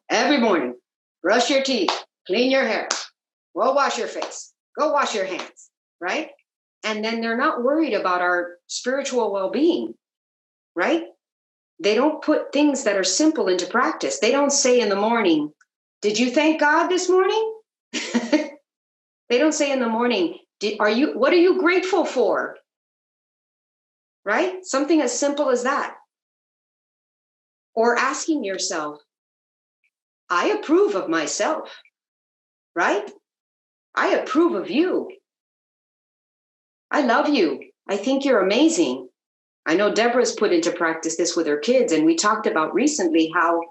Every morning, brush your teeth, clean your hair, go wash your face, go wash your hands, right? And then they're not worried about our spiritual well-being, right? They don't put things that are simple into practice. They don't say in the morning, did you thank God this morning? They don't say in the morning, what are you grateful for? Right? Something as simple as that. Or asking yourself, I approve of myself, right? I approve of you. I love you. I think you're amazing. I know Deborah's put into practice this with her kids, and we talked about recently how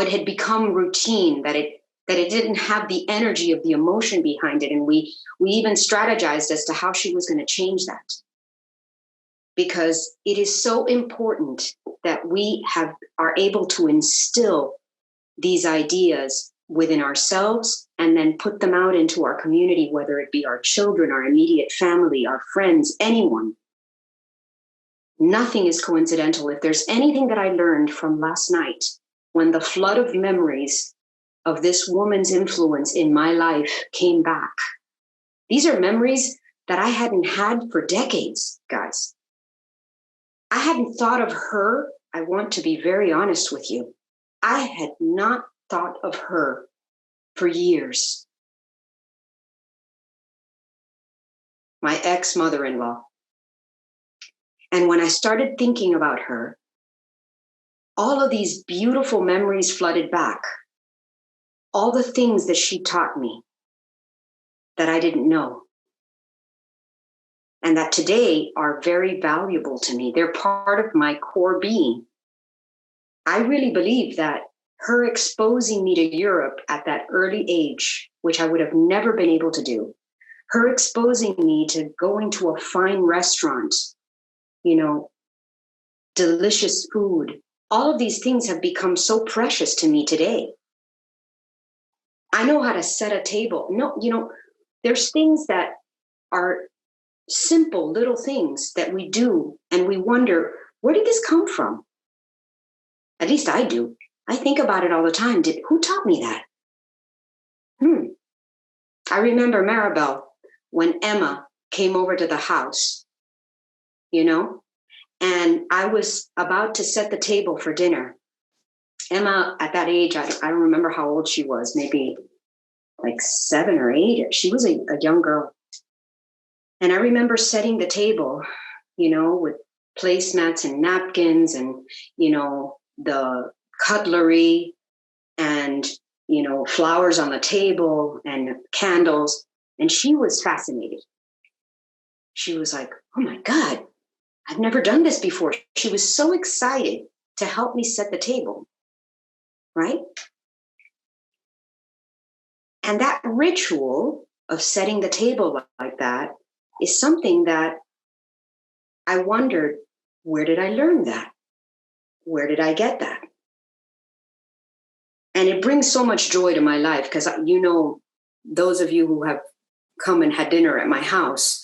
it had become routine, that it didn't have the energy of the emotion behind it. And we even strategized as to how she was going to change that. Because it is so important that we are able to instill these ideas within ourselves and then put them out into our community, whether it be our children, our immediate family, our friends, anyone. Nothing is coincidental. If there's anything that I learned from last night, when the flood of memories of this woman's influence in my life came back, these are memories that I hadn't had for decades, guys. I hadn't thought of her. I want to be very honest with you. I had not thought of her for years. My ex-mother-in-law. And when I started thinking about her, all of these beautiful memories flooded back. All the things that she taught me that I didn't know, and that today are very valuable to me. They're part of my core being. I really believe that her exposing me to Europe at that early age, which I would have never been able to do, her exposing me to going to a fine restaurant, delicious food, all of these things have become so precious to me today. I know how to set a table. No, there's things that are simple little things that we do, and we wonder, where did this come from? At least I do. I think about it all the time. Who taught me that? I remember Maribel when Emma came over to the house, and I was about to set the table for dinner. Emma, at that age, I don't remember how old she was, maybe like 7 or 8. She was a young girl. And I remember setting the table, with placemats and napkins and, the cutlery and, flowers on the table and candles. And she was fascinated. She was like, oh my God, I've never done this before. She was so excited to help me set the table, right? And that ritual of setting the table like that is something that I wondered, where did I learn that? Where did I get that? And it brings so much joy to my life because, those of you who have come and had dinner at my house,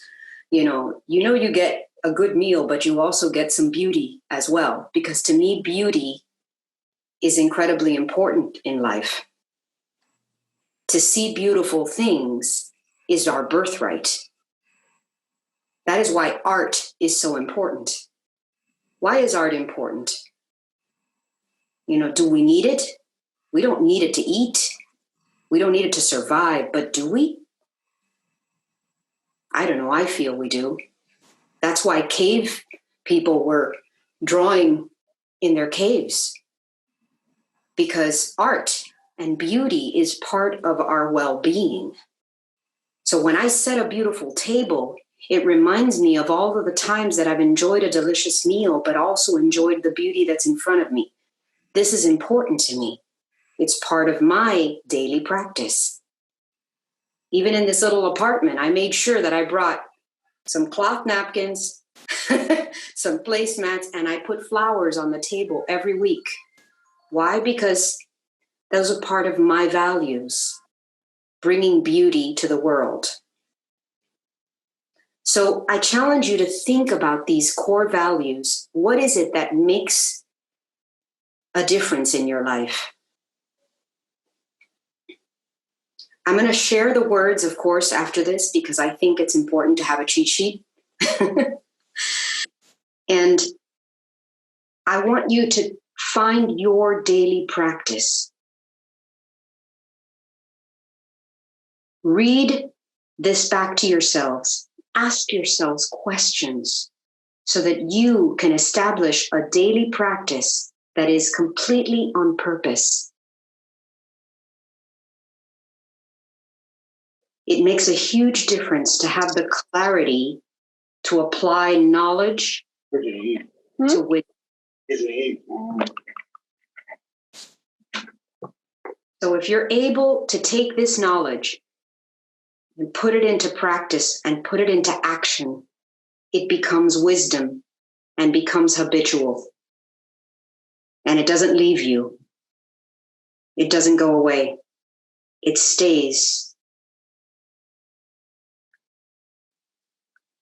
you get a good meal, but you also get some beauty as well. Because to me, beauty is incredibly important in life. To see beautiful things is our birthright. That is why art is so important. Why is art important? Do we need it? We don't need it to eat. We don't need it to survive, but do we? I don't know. I feel we do. That's why cave people were drawing in their caves, because art and beauty is part of our well-being. So when I set a beautiful table, it reminds me of all of the times that I've enjoyed a delicious meal, but also enjoyed the beauty that's in front of me. This is important to me. It's part of my daily practice. Even in this little apartment, I made sure that I brought some cloth napkins, some placemats, and I put flowers on the table every week. Why? Because those are part of my values, bringing beauty to the world. So I challenge you to think about these core values. What is it that makes a difference in your life? I'm going to share the words, of course, after this, because I think it's important to have a cheat sheet. And I want you to find your daily practice. Read this back to yourselves. Ask yourselves questions so that you can establish a daily practice that is completely on purpose. It makes a huge difference to have the clarity to apply knowledge to wisdom. So if you're able to take this knowledge and put it into practice and put it into action, it becomes wisdom and becomes habitual. And it doesn't leave you. It doesn't go away. It stays.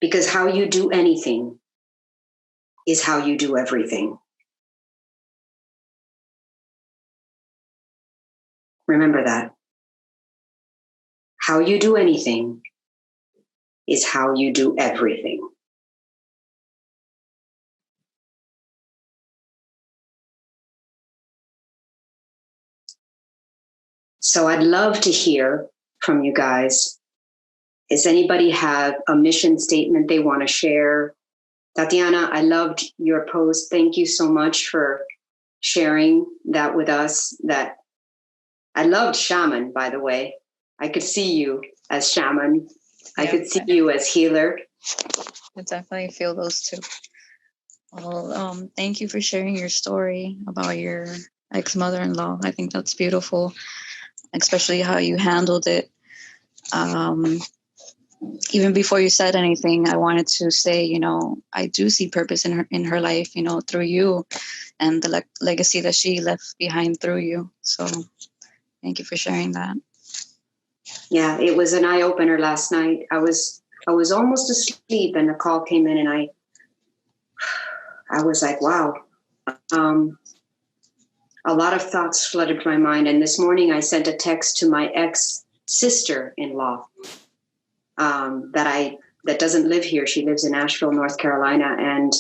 Because how you do anything is how you do everything. Remember that. How you do anything is how you do everything. So I'd love to hear from you guys. Does anybody have a mission statement they want to share? Tatiana, I loved your post. Thank you so much for sharing that with us. That I loved shaman, by the way. I could see you as shaman. I could see you as healer. I definitely feel those two. Well, thank you for sharing your story about your ex-mother-in-law. I think that's beautiful, especially how you handled it. Even before you said anything, I wanted to say, I do see purpose in her life, through you and the legacy that she left behind through you. So thank you for sharing that. Yeah, it was an eye-opener last night. I was almost asleep and the call came in and I was like, wow. A lot of thoughts flooded my mind. And this morning I sent a text to my ex-sister-in-law that doesn't live here. She lives in Asheville, North Carolina. And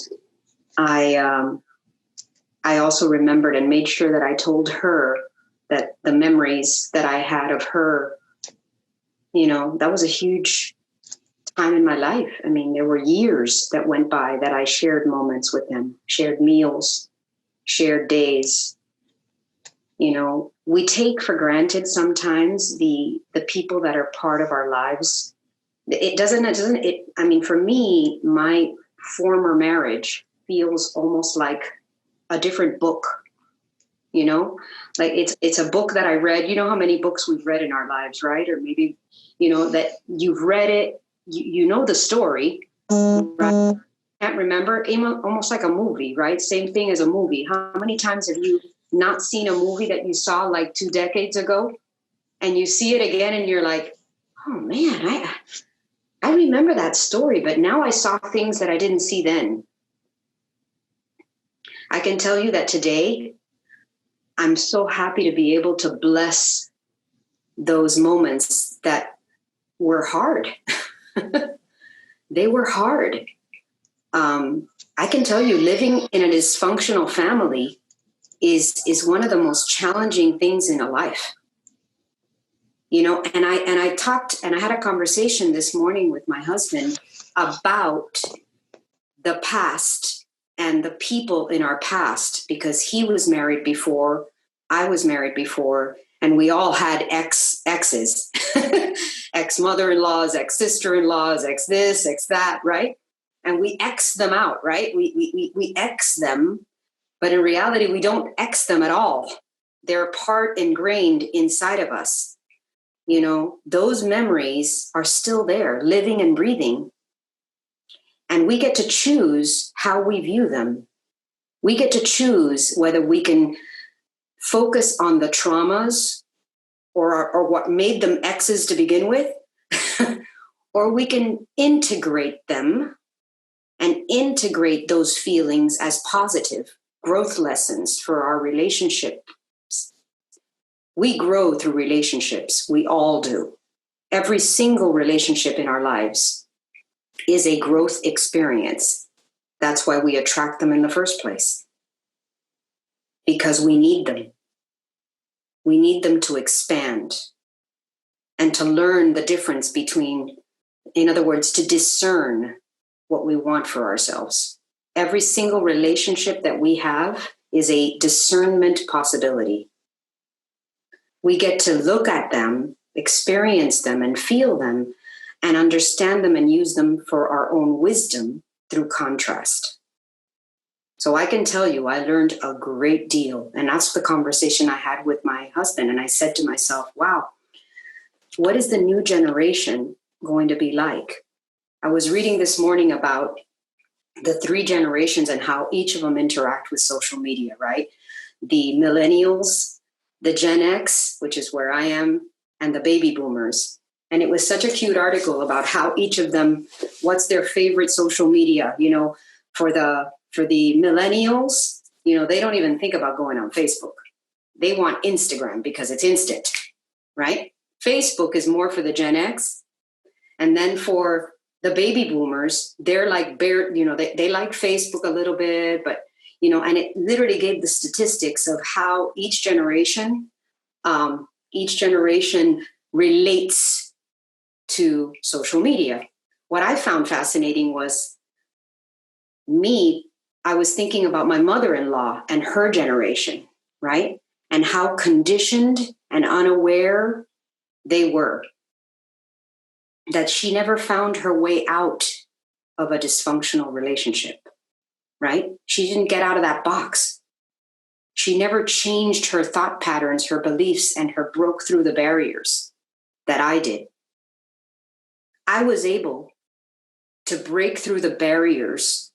I also remembered and made sure that I told her that the memories that I had of her, that was a huge time in my life. I mean, there were years that went by that I shared moments with them, shared meals, shared days. We take for granted sometimes the people that are part of our lives. For me, my former marriage feels almost like a different book, like it's a book that I read. You know how many books we've read in our lives, right? Or maybe, that you've read it, you know the story, right? Can't remember, almost like a movie, right? Same thing as a movie. How many times have you not seen a movie that you saw like 2 decades ago and you see it again and you're like, oh man, I remember remember that story, but now I saw things that I didn't see then. I can tell you that today, I'm so happy to be able to bless those moments that were hard. They were hard. I can tell you, living in a dysfunctional family is one of the most challenging things in a life. You know, and I had a conversation this morning with my husband about the past and the people in our past, because he was married before, I was married before, and we all had exes, ex-mother-in-laws, ex-sister-in-laws, ex this, ex that, right? And we X them out, right? We X them, but in reality, we don't X them at all. They're part ingrained inside of us. You know, those memories are still there, living and breathing. And we get to choose how we view them. We get to choose whether we can focus on the traumas or what made them X's to begin with, or we can integrate them and integrate those feelings as positive growth lessons for our relationship. We grow through relationships. We all do. Every single relationship in our lives is a growth experience. That's why we attract them in the first place. Because we need them. We need them to expand and to learn the difference between, in other words, to discern what we want for ourselves. Every single relationship that we have is a discernment possibility. We get to look at them, experience them, and feel them, and understand them and use them for our own wisdom through contrast. So I can tell you, I learned a great deal. And that's the conversation I had with my husband. And I said to myself, wow, what is the new generation going to be like? I was reading this morning about the 3 generations and how each of them interact with social media, right? The millennials, the Gen X, which is where I am, and the baby boomers. And it was such a cute article about how each of them, what's their favorite social media, you know, for the millennials, you know, they don't even think about going on Facebook. They want Instagram because it's instant, right? Facebook is more for the Gen X. And then for the baby boomers, they're like, you know, they like Facebook a little bit, but, you know, and it literally gave the statistics of how each generation relates to social media. What I found fascinating was I was thinking about my mother-in-law and her generation, right? And how conditioned and unaware they were. That she never found her way out of a dysfunctional relationship, right? She didn't get out of that box. She never changed her thought patterns, her beliefs, and her broke through the barriers that I did. I was able to break through the barriers.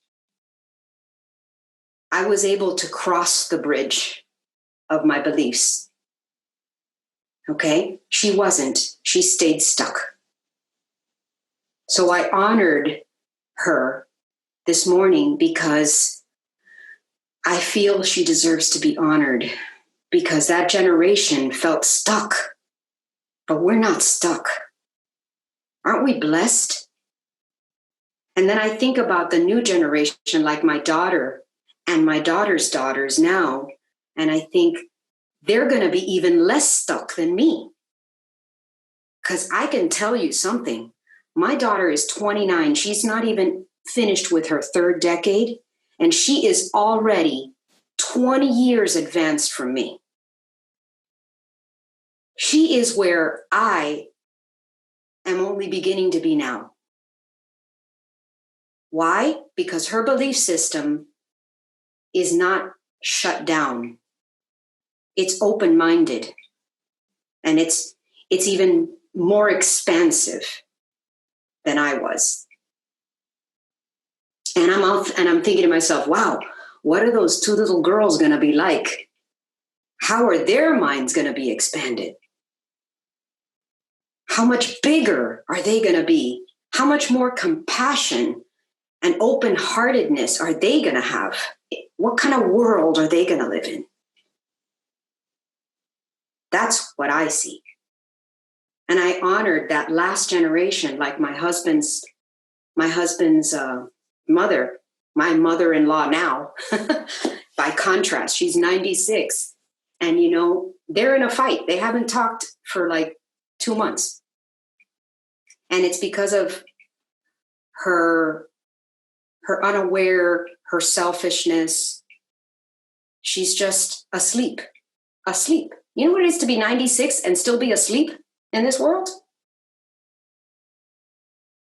I was able to cross the bridge of my beliefs. Okay? She wasn't. She stayed stuck. So I honored her this morning because I feel she deserves to be honored, because that generation felt stuck, but we're not stuck. Aren't we blessed? And then I think about the new generation, like my daughter and my daughter's daughters now, and I think they're going to be even less stuck than me. Because I can tell you something. My daughter is 29. She's not even finished with her 3rd decade, and she is already 20 years advanced from me. She is where I am only beginning to be now. Why? Because her belief system is not shut down. It's open-minded, and it's even more expansive than I was. And I'm thinking to myself, wow, what are those 2 little girls going to be like? How are their minds going to be expanded? How much bigger are they going to be how much more compassion and open-heartedness are they going to have? What kind of world are they going to live in? That's what I see. And I honored that last generation, like my husband's mother, my mother-in-law now, by contrast, she's 96. And, you know, they're in a fight. They haven't talked for like 2 months. And it's because of her unaware, her selfishness. She's just asleep. You know what it is to be 96 and still be asleep in this world?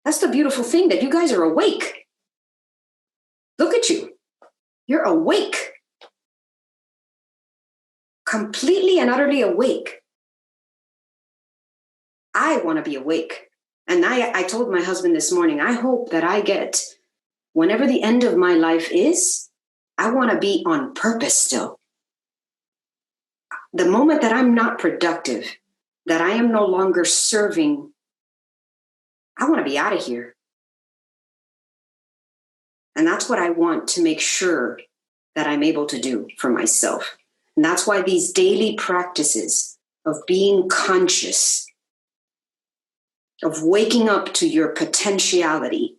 That's the beautiful thing, that you guys are awake. Look at you. You're awake. Completely and utterly awake. I want to be awake. And I told my husband this morning, I hope that I get, whenever the end of my life is, I want to be on purpose still. The moment that I'm not productive, that I am no longer serving, I want to be out of here. And that's what I want to make sure that I'm able to do for myself. And that's why these daily practices of being conscious, of waking up to your potentiality,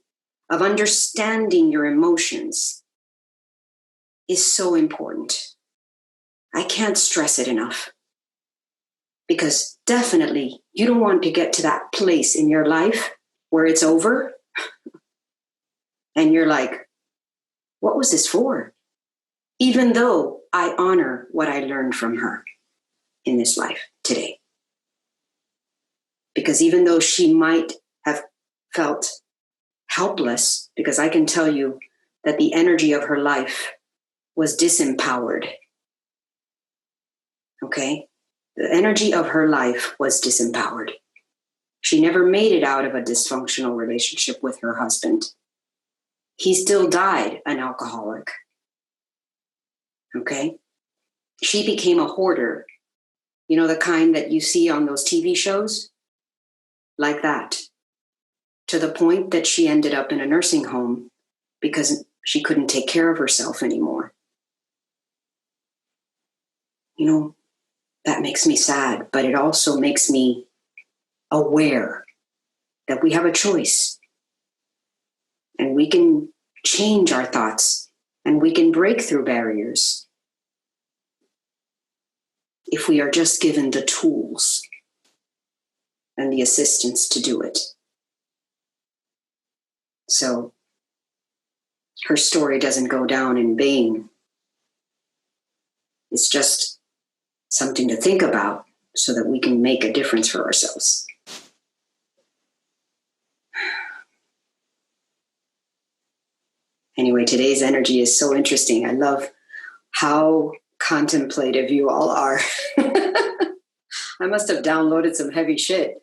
of understanding your emotions, is so important. I can't stress it enough. Because definitely you don't want to get to that place in your life where it's over and you're like, what was this for? Even though I honor what I learned from her in this life today. Because even though she might have felt helpless, because I can tell you that the energy of her life was disempowered. Okay? The energy of her life was disempowered. She never made it out of a dysfunctional relationship with her husband. He still died an alcoholic. Okay? She became a hoarder. You know, the kind that you see on those TV shows? Like that. To the point that she ended up in a nursing home because she couldn't take care of herself anymore. You know, that makes me sad, but it also makes me aware that we have a choice. And we can change our thoughts and we can break through barriers if we are just given the tools and the assistance to do it. So her story doesn't go down in vain. It's just something to think about so that we can make a difference for ourselves. Anyway, today's energy is so interesting. I love how contemplative you all are. I must have downloaded some heavy shit.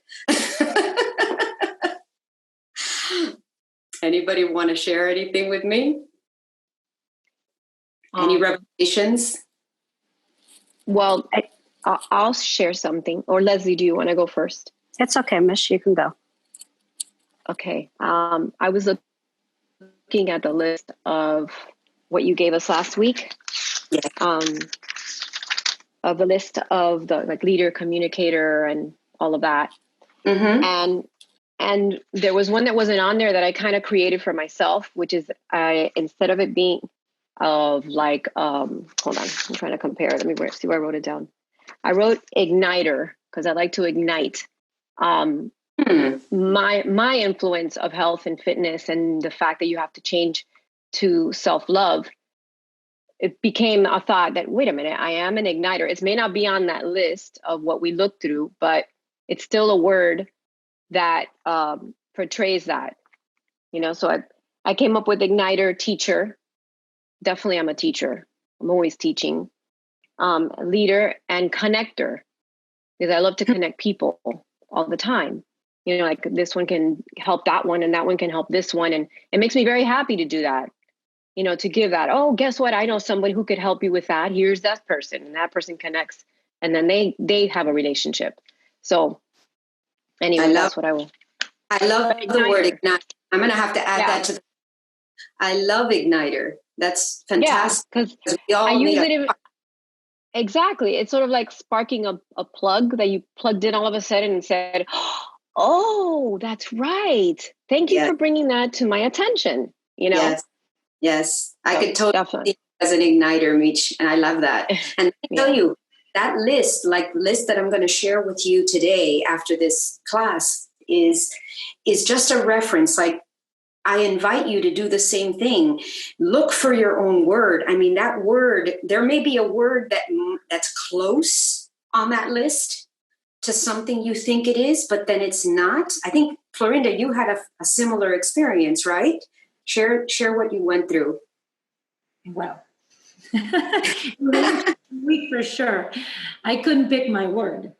Anybody want to share anything with me? Any revelations? Well, I'll share something. Or Leslie, do you want to go first? It's okay, Mish. You can go. Okay. I was looking at the list of what you gave us last week. Yeah. Of the list of the like leader, communicator, and all of that. Mm-hmm. And there was one that wasn't on there that I kind of created for myself, which is instead of it being of like, hold on, I'm trying to compare. Let me see where I wrote it down. I wrote igniter because I like to ignite. My influence of health and fitness and the fact that you have to change to self-love, it became a thought that, wait a minute, I am an igniter. It may not be on that list of what we looked through, but it's still a word that portrays that, you know. So I came up with igniter, teacher. Definitely I'm a teacher. I'm always teaching. Leader and connector, because I love to connect people all the time. You know, like this one can help that one and that one can help this one. And it makes me very happy to do that. You know, to give that, oh, guess what? I know somebody who could help you with that. Here's that person, and that person connects, and then they have a relationship. So anyway, that's what I will. I love the word Igniter. ignite. I'm going to have to add Yeah. that to the. I love igniter. That's Yeah, fantastic. because We all I use need it exactly. It's sort of like sparking a plug that you plugged in all of a sudden and said, "Oh, that's right. Thank you Yes. for bringing that to my attention." You know. Yes. Yes. I So, could totally definitely. see it as an igniter, Meech, and I love that. And I Yeah. tell you, that list, like the list that I'm going to share with you today after this class, is just a reference. Like, I invite you to do the same thing. Look for your own word. I mean, that word, there may be a word that's close on that list to something you think it is, but then it's not. I think, Florinda, you had a similar experience, right? Share what you went through. Well, week for sure. I couldn't pick my word.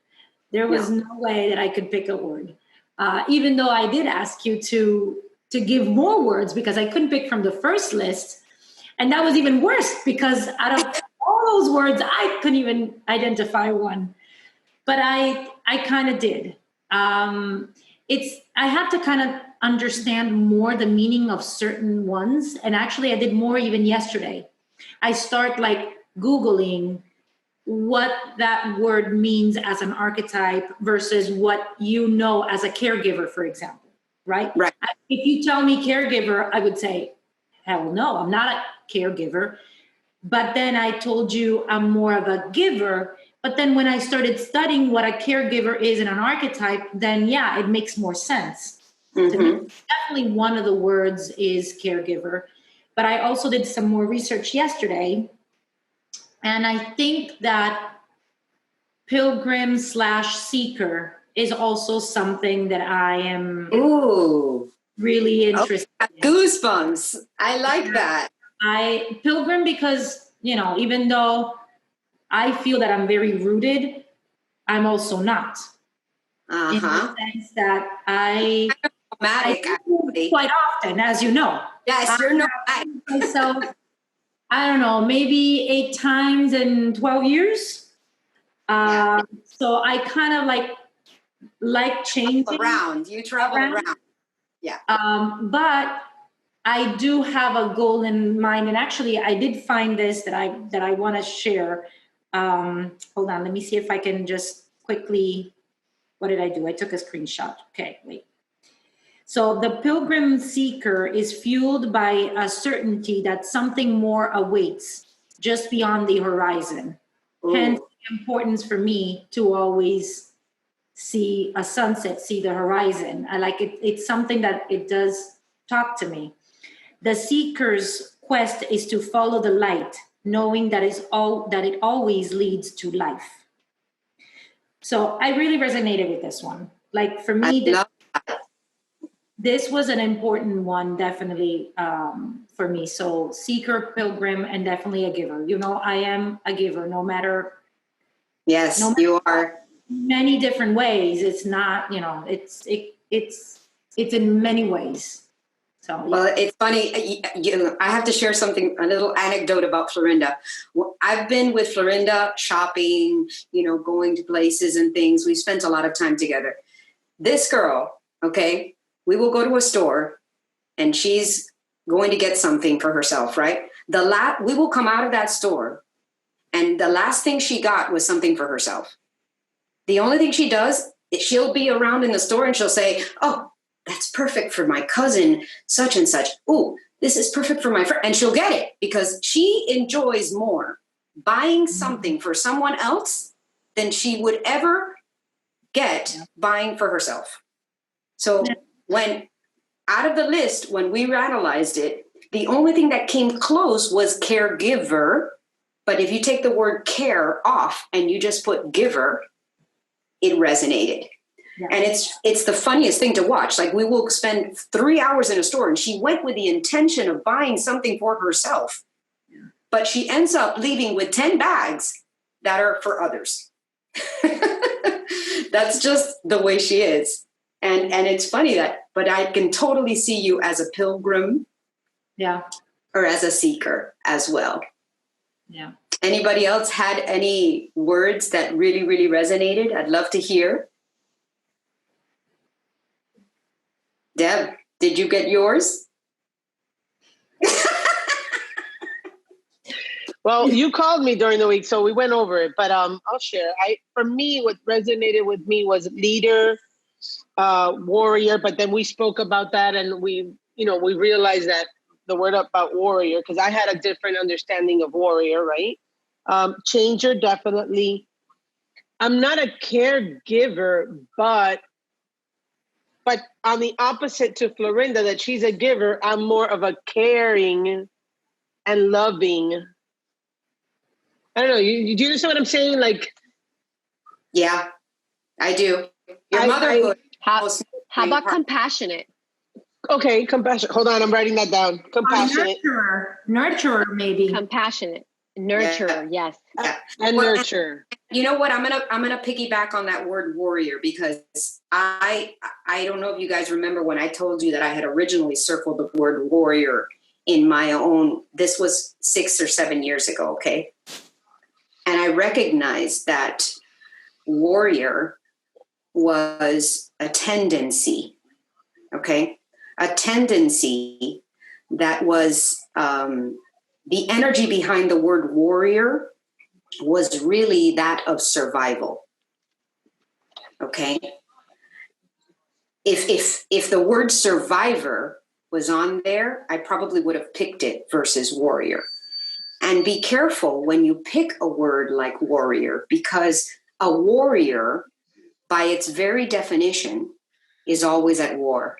There was no way that I could pick a word. Even though I did ask you to give more words because I couldn't pick from the first list. And that was even worse because out of all those words, I couldn't even identify one. But I kind of did. I have to kind of understand more the meaning of certain ones. And actually I did more even yesterday. I start like Googling what that word means as an archetype versus what you know as a caregiver, for example, right? Right. If you tell me caregiver, I would say, hell no, I'm not a caregiver. But then I told you I'm more of a giver. But then when I started studying what a caregiver is in an archetype, then yeah, it makes more sense. To me, definitely one of the words is caregiver. But I also did some more research yesterday. And I think that pilgrim / seeker is also something that I am really interested in. Goosebumps. I like that. Pilgrim because, even though I feel that I'm very rooted, I'm also not. In the sense that I move quite often, as you know. Yes, you're not. Myself, I don't know, maybe 8 times in 12 years. So I kind of like changing around. You travel around. Yeah. But I do have a goal in mind, and actually, I did find this that I want to share. Hold on, let me see if I can just quickly. What did I do? I took a screenshot. Okay, wait. So the pilgrim seeker is fueled by a certainty that something more awaits just beyond the horizon. Ooh. Hence the importance for me to always see a sunset, see the horizon. I like it. It's something that it does talk to me. The seeker's quest is to follow the light, knowing that it always leads to life. So I really resonated with this one. Like for me, this was an important one, definitely for me. So seeker, pilgrim, and definitely a giver. I am a giver, no matter. Yes, you are. Many different ways. It's not, it's in many ways. So, yeah. Well, it's funny. I have to share a little anecdote about Florinda. I've been with Florinda shopping, going to places and things. We spent a lot of time together. This girl, okay, we will go to a store and she's going to get something for herself, right? We will come out of that store and the last thing she got was something for herself. The only thing she does is she'll be around in the store and she'll say, oh, that's perfect for my cousin, such and such. Oh, this is perfect for my friend. And she'll get it because she enjoys more buying something for someone else than she would ever get buying for herself. So when out of the list, when we analyzed it, the only thing that came close was caregiver. But if you take the word care off and you just put giver, it resonated. Yeah. And it's the funniest thing to watch. Like we will spend 3 hours in a store and she went with the intention of buying something for herself, but she ends up leaving with 10 bags that are for others. That's just the way she is. And it's funny but I can totally see you as a pilgrim. Yeah. Or as a seeker as well. Yeah. Anybody else had any words that really, really resonated? I'd love to hear. Deb, did you get yours? Well, you called me during the week, so we went over it. But I'll share. For me, what resonated with me was leader, warrior. But then we spoke about that, and we realized that the word about warrior, because I had a different understanding of warrior, right? Changer, definitely. I'm not a caregiver, but on the opposite to Florinda, that she's a giver, I'm more of a caring and loving. I don't know. Do you understand what I'm saying? Like, yeah, I do. Your motherhood. How about compassionate? Okay, compassionate. Hold on, I'm writing that down. Compassionate. Nurturer, maybe. Compassionate. Nurturer, yes. And nurture. You know what? I'm gonna piggyback on that word warrior, because I don't know if you guys remember when I told you that I had originally circled the word warrior in my own. This was 6 or 7 years ago, okay? And I recognized that warrior was a tendency, okay? A tendency that was the energy behind the word warrior was really that of survival. Okay. If the word survivor was on there, I probably would have picked it versus warrior. And be careful when you pick a word like warrior, because a warrior, by its very definition, is always at war.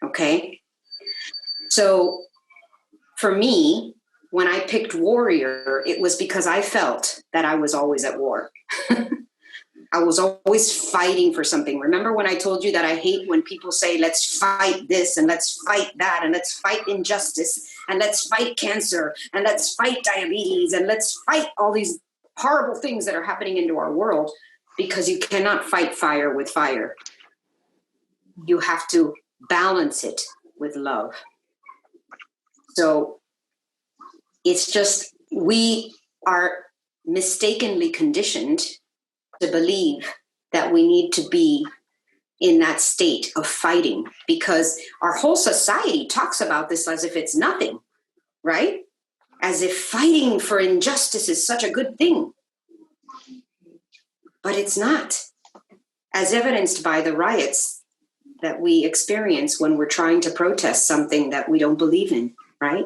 Okay. So for me, when I picked warrior, it was because I felt that I was always at war. I was always fighting for something. Remember when I told you that I hate when people say, let's fight this and let's fight that and let's fight injustice and let's fight cancer and let's fight diabetes and let's fight all these horrible things that are happening into our world, because you cannot fight fire with fire. You have to balance it with love. So it's just, we are mistakenly conditioned to believe that we need to be in that state of fighting, because our whole society talks about this as if it's nothing, right? As if fighting for injustice is such a good thing. But it's not, as evidenced by the riots that we experience when we're trying to protest something that we don't believe in, right?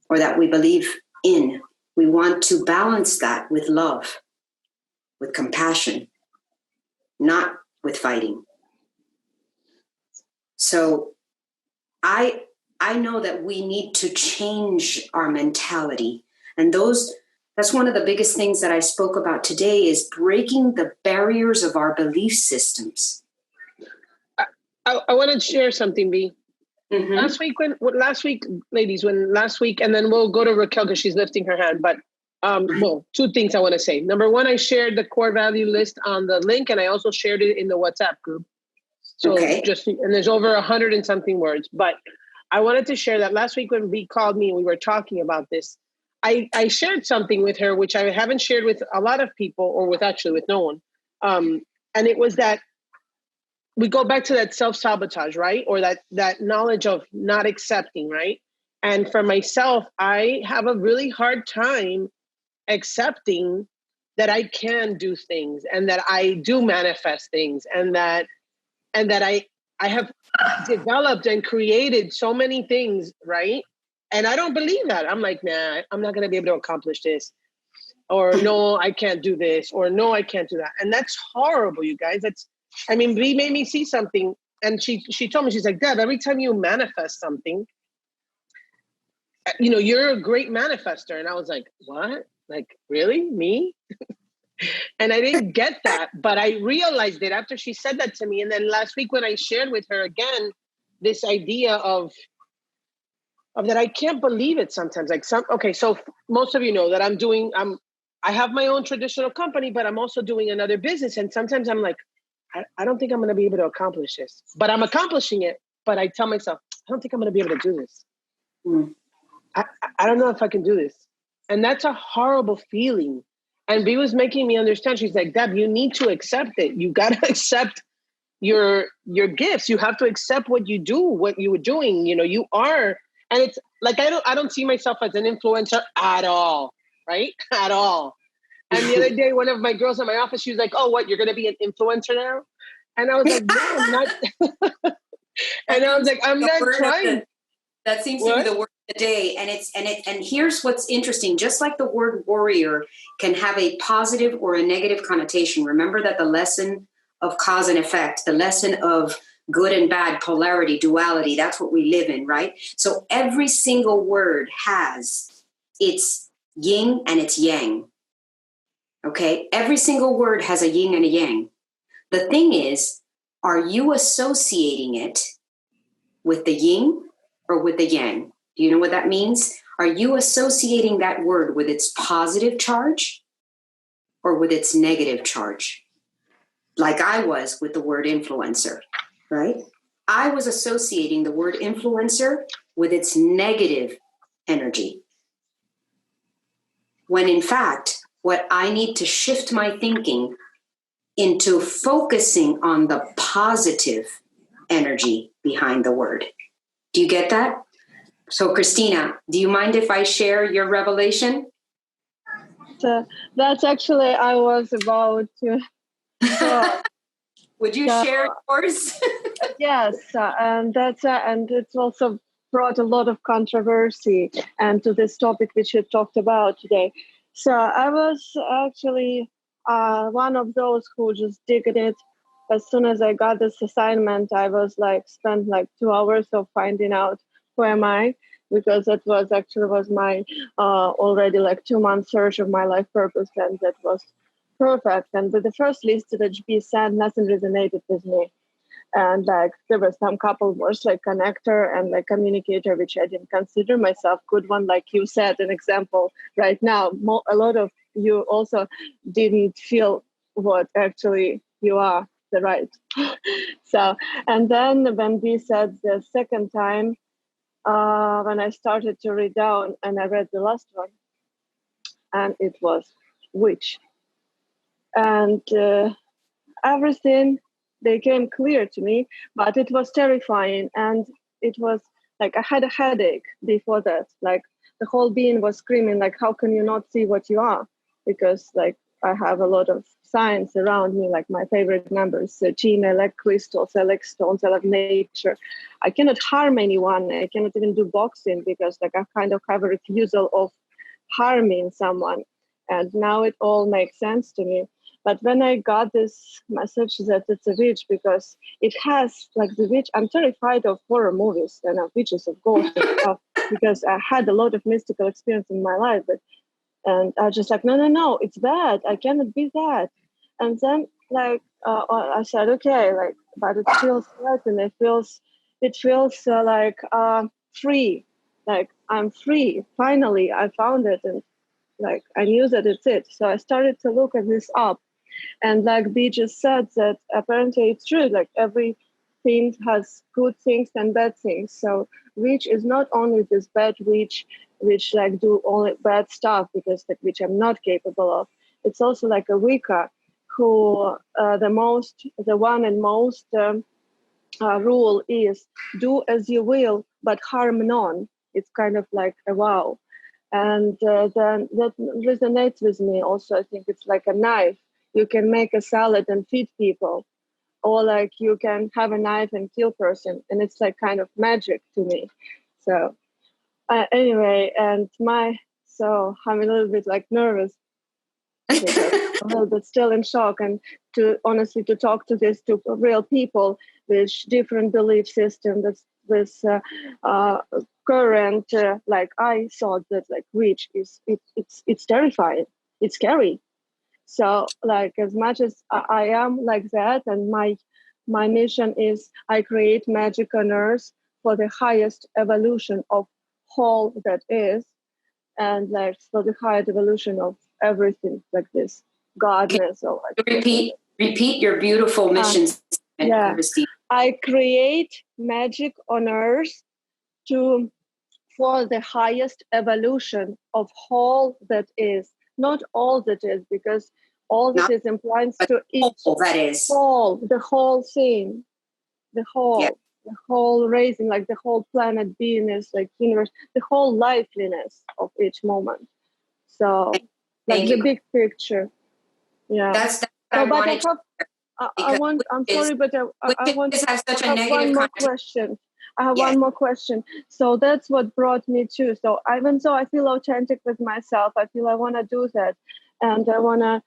Or that we believe in. We want to balance that with love, with compassion, not with fighting. So I know that we need to change our mentality. And that's one of the biggest things that I spoke about today, is breaking the barriers of our belief systems. I want to share something, B. Mm-hmm. Last week, ladies, and then we'll go to Raquel because she's lifting her hand. But two things I want to say. Number one, I shared the core value list on the link, and I also shared it in the WhatsApp group. So okay. And there's over 100 and something words. But I wanted to share that last week when B called me and we were talking about this, I shared something with her, which I haven't shared with a lot of people, or with no one. And it was that we go back to that self-sabotage, right? Or that knowledge of not accepting, right? And for myself, I have a really hard time accepting that I can do things and that I do manifest things, and that I have developed and created so many things, right? And I don't believe that. I'm like, nah, I'm not going to be able to accomplish this. Or no, I can't do this. Or no, I can't do that. And that's horrible, you guys. B made me see something. And she told me, she's like, Deb, every time you manifest something, you're a great manifester. And I was like, what? Like, really? Me? And I didn't get that, but I realized it after she said that to me. And then last week when I shared with her again, this idea of that I can't believe it sometimes. So most of you know that I have my own traditional company, but I'm also doing another business. And sometimes I'm like, I don't think I'm going to be able to accomplish this, but I'm accomplishing it. But I tell myself, I don't think I'm going to be able to do this. I don't know if I can do this. And that's a horrible feeling. And B was making me understand. She's like, Deb, you need to accept it. You got to accept your gifts. You have to accept what you do, what you were doing. You know, you are, and it's like I don't see myself as an influencer at all, right? At all. And the other day, one of my girls in my office, she was like, "Oh, what? You're going to be an influencer now?" And I was like, "No, I'm not." And I was like, "I'm not trying." That seems to be the word of the day. And here's what's interesting. Just like the word warrior can have a positive or a negative connotation. Remember that the lesson of cause and effect, the lesson of good and bad, polarity, duality, that's what we live in, right? So every single word has its yin and its yang. Okay? Every single word has a yin and a yang. The thing is, are you associating it with the yin or with the yang? Do you know what that means? Are you associating that word with its positive charge or with its negative charge? Like I was with the word influencer, right? I was associating the word influencer with its negative energy. When in fact, what I need to shift my thinking into focusing on the positive energy behind the word. Do you get that? So Christina, do you mind if I share your revelation? That's actually, I was about to. Would you share yours? Yes, and it's also brought a lot of controversy and to this topic which you talked about today. So I was actually one of those who just digged it. As soon as I got this assignment, I was like spent like 2 hours of finding out who am I, because that was my already like 2-month search of my life purpose, and that was perfect. And with the first list that HB sent, nothing resonated with me. And like there were some couple words like connector and like communicator, which I didn't consider myself good one. Like you said, an example right now, a lot of you also didn't feel what actually you are, the right. So, and then when we said the second time, when I started to read down and I read the last one, and it was witch. And everything became clear to me, but it was terrifying. And it was like I had a headache before that. Like the whole being was screaming, like, how can you not see what you are? Because like I have a lot of science around me, like my favorite numbers, 13, I like crystals, I like stones, I love nature. I cannot harm anyone. I cannot even do boxing because like I kind of have a refusal of harming someone. And now it all makes sense to me. But when I got this message that it's a witch, because it has like the witch, I'm terrified of horror movies and of witches, of ghosts and stuff, because I had a lot of mystical experience in my life. And I just like, no, it's bad. I cannot be that. And then like I said, okay, like, but it feels right, and it feels like free. Like I'm free. Finally, I found it, and like I knew that it's it. So I started to look at this up. And like B just said, that apparently it's true, like everything has good things and bad things. So witch is not only this bad witch, which like do only bad stuff, because like which I'm not capable of. It's also like a Wicca, who the one and most rule is do as you will, but harm none. It's kind of like a wow. And then that resonates with me also. I think it's like a knife. You can make a salad and feed people, or like you can have a knife and kill person, and it's like kind of magic to me. So anyway, and so I'm a little bit like nervous, because a little bit still in shock, and to honestly to talk to real people with different belief system, that's with current like I thought that like witch is it's terrifying, it's scary. So like as much as I am like that, and my mission is I create magic on earth for the highest evolution of whole that is, and like for the highest evolution of everything, like this godness or like repeat your beautiful mission. Yeah, I create magic on earth for the highest evolution of all that is, not all that is, because all Not, this is implies to each that is. whole, the whole thing, the whole, Yeah. the whole raising, like the whole planet beingness, like universe, the whole liveliness of each moment. So, like the big picture. Yeah. That's what so, I but wanted I want. I'm sorry, but I want to have one more question. I have one more question. So that's what brought me to. So even though I feel authentic with myself, I feel I want to do that, and I want to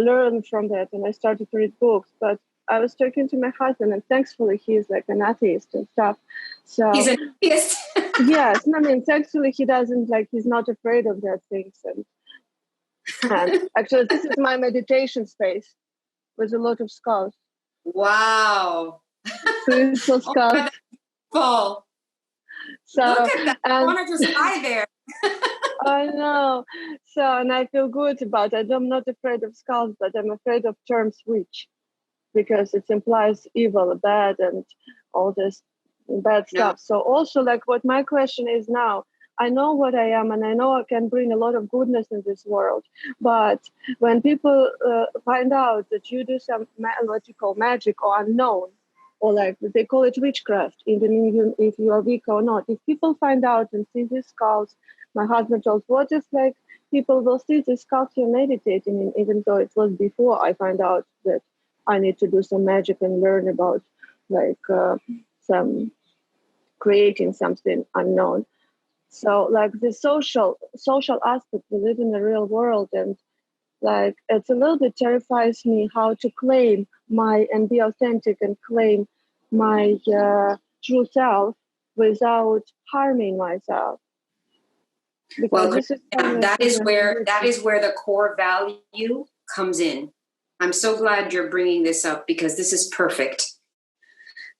learn from that. And I started to read books, but I was talking to my husband, and thankfully he's like an atheist and stuff. So he's an atheist. Yes, I mean, thankfully he doesn't like. He's not afraid of that things, and actually, this is my meditation space with a lot of skulls. Wow. Crystal skulls. Full. So, look at that. I want to just lie there. I know. So, and I feel good about it. I'm not afraid of skulls, but I'm afraid of terms witch because it implies evil, bad, and all this bad stuff. So also like what my question is now, I know what I am and I know I can bring a lot of goodness in this world. But when people find out that you do some what you call magic or unknown, or like they call it witchcraft, even if you are weak or not, if people find out and see these skulls, my husband told, what if like people will see these skulls you're meditating in, even though it was before I find out that I need to do some magic and learn about like some creating something unknown. So like the social aspect, we live in the real world, and like it's a little bit terrifies me how to claim my and be authentic and claim my true self without harming myself. Because well, this is that is where the core value comes in. I'm so glad you're bringing this up because this is perfect.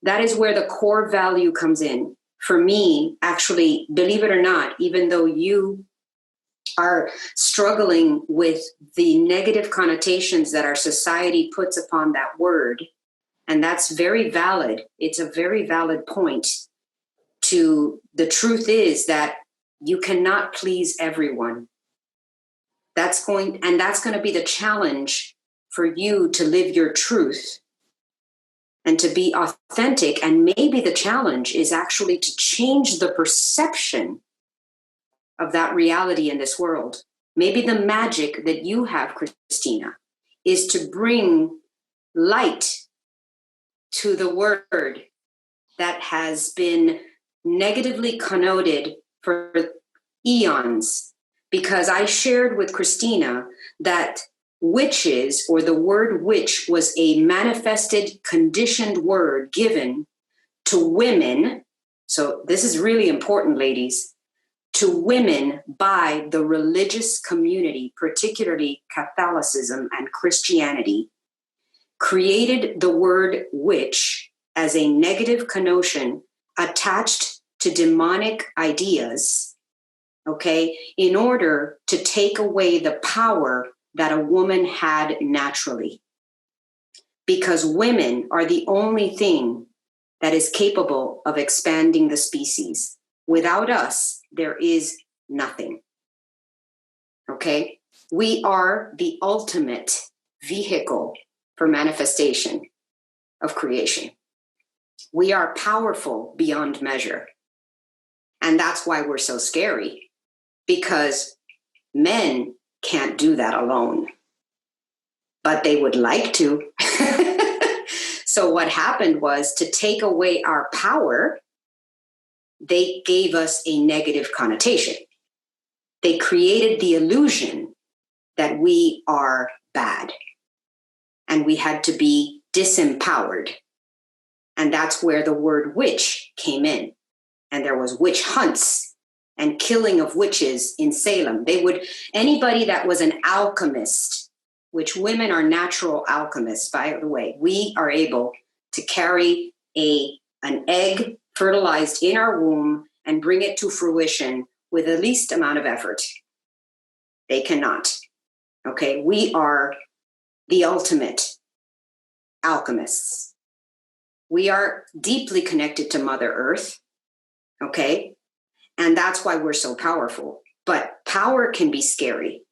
That is where the core value comes in. For me, actually, believe it or not, even though you are struggling with the negative connotations that our society puts upon that word, and that's very valid. It's a very valid point. The truth is that you cannot please everyone. That's going to be the challenge for you to live your truth and to be authentic. And maybe the challenge is actually to change the perception of that reality in this world. Maybe the magic that you have, Christina, is to bring light to the word that has been negatively connoted for eons. Because I shared with Christina that witches, or the word witch, was a manifested, conditioned word given to women. So this is really important, ladies, to women by the religious community, particularly Catholicism and Christianity, created the word witch as a negative connotation attached to demonic ideas, okay, in order to take away the power that a woman had naturally. Because women are the only thing that is capable of expanding the species. Without us, there is nothing. Okay? We are the ultimate vehicle for manifestation of creation. We are powerful beyond measure. And that's why we're so scary, because men can't do that alone, but they would like to. So what happened was, to take away our power, they gave us a negative connotation. They created the illusion that we are bad and we had to be disempowered. And that's where the word witch came in. And there was witch hunts and killing of witches in Salem. Anybody that was an alchemist, which women are natural alchemists, by the way, we are able to carry an egg fertilized in our womb and bring it to fruition with the least amount of effort. They cannot. Okay, we are the ultimate alchemists. We are deeply connected to Mother Earth, okay? And that's why we're so powerful. But power can be scary.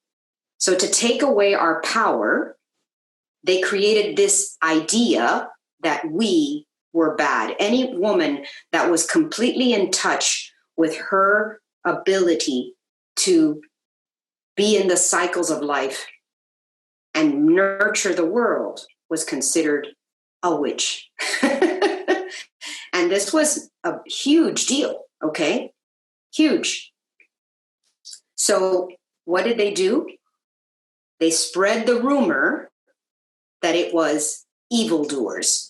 So to take away our power, they created this idea that we were bad. Any woman that was completely in touch with her ability to be in the cycles of life and nurture the world was considered a witch. And this was a huge deal, okay? Huge. So what did they do? They spread the rumor that it was evildoers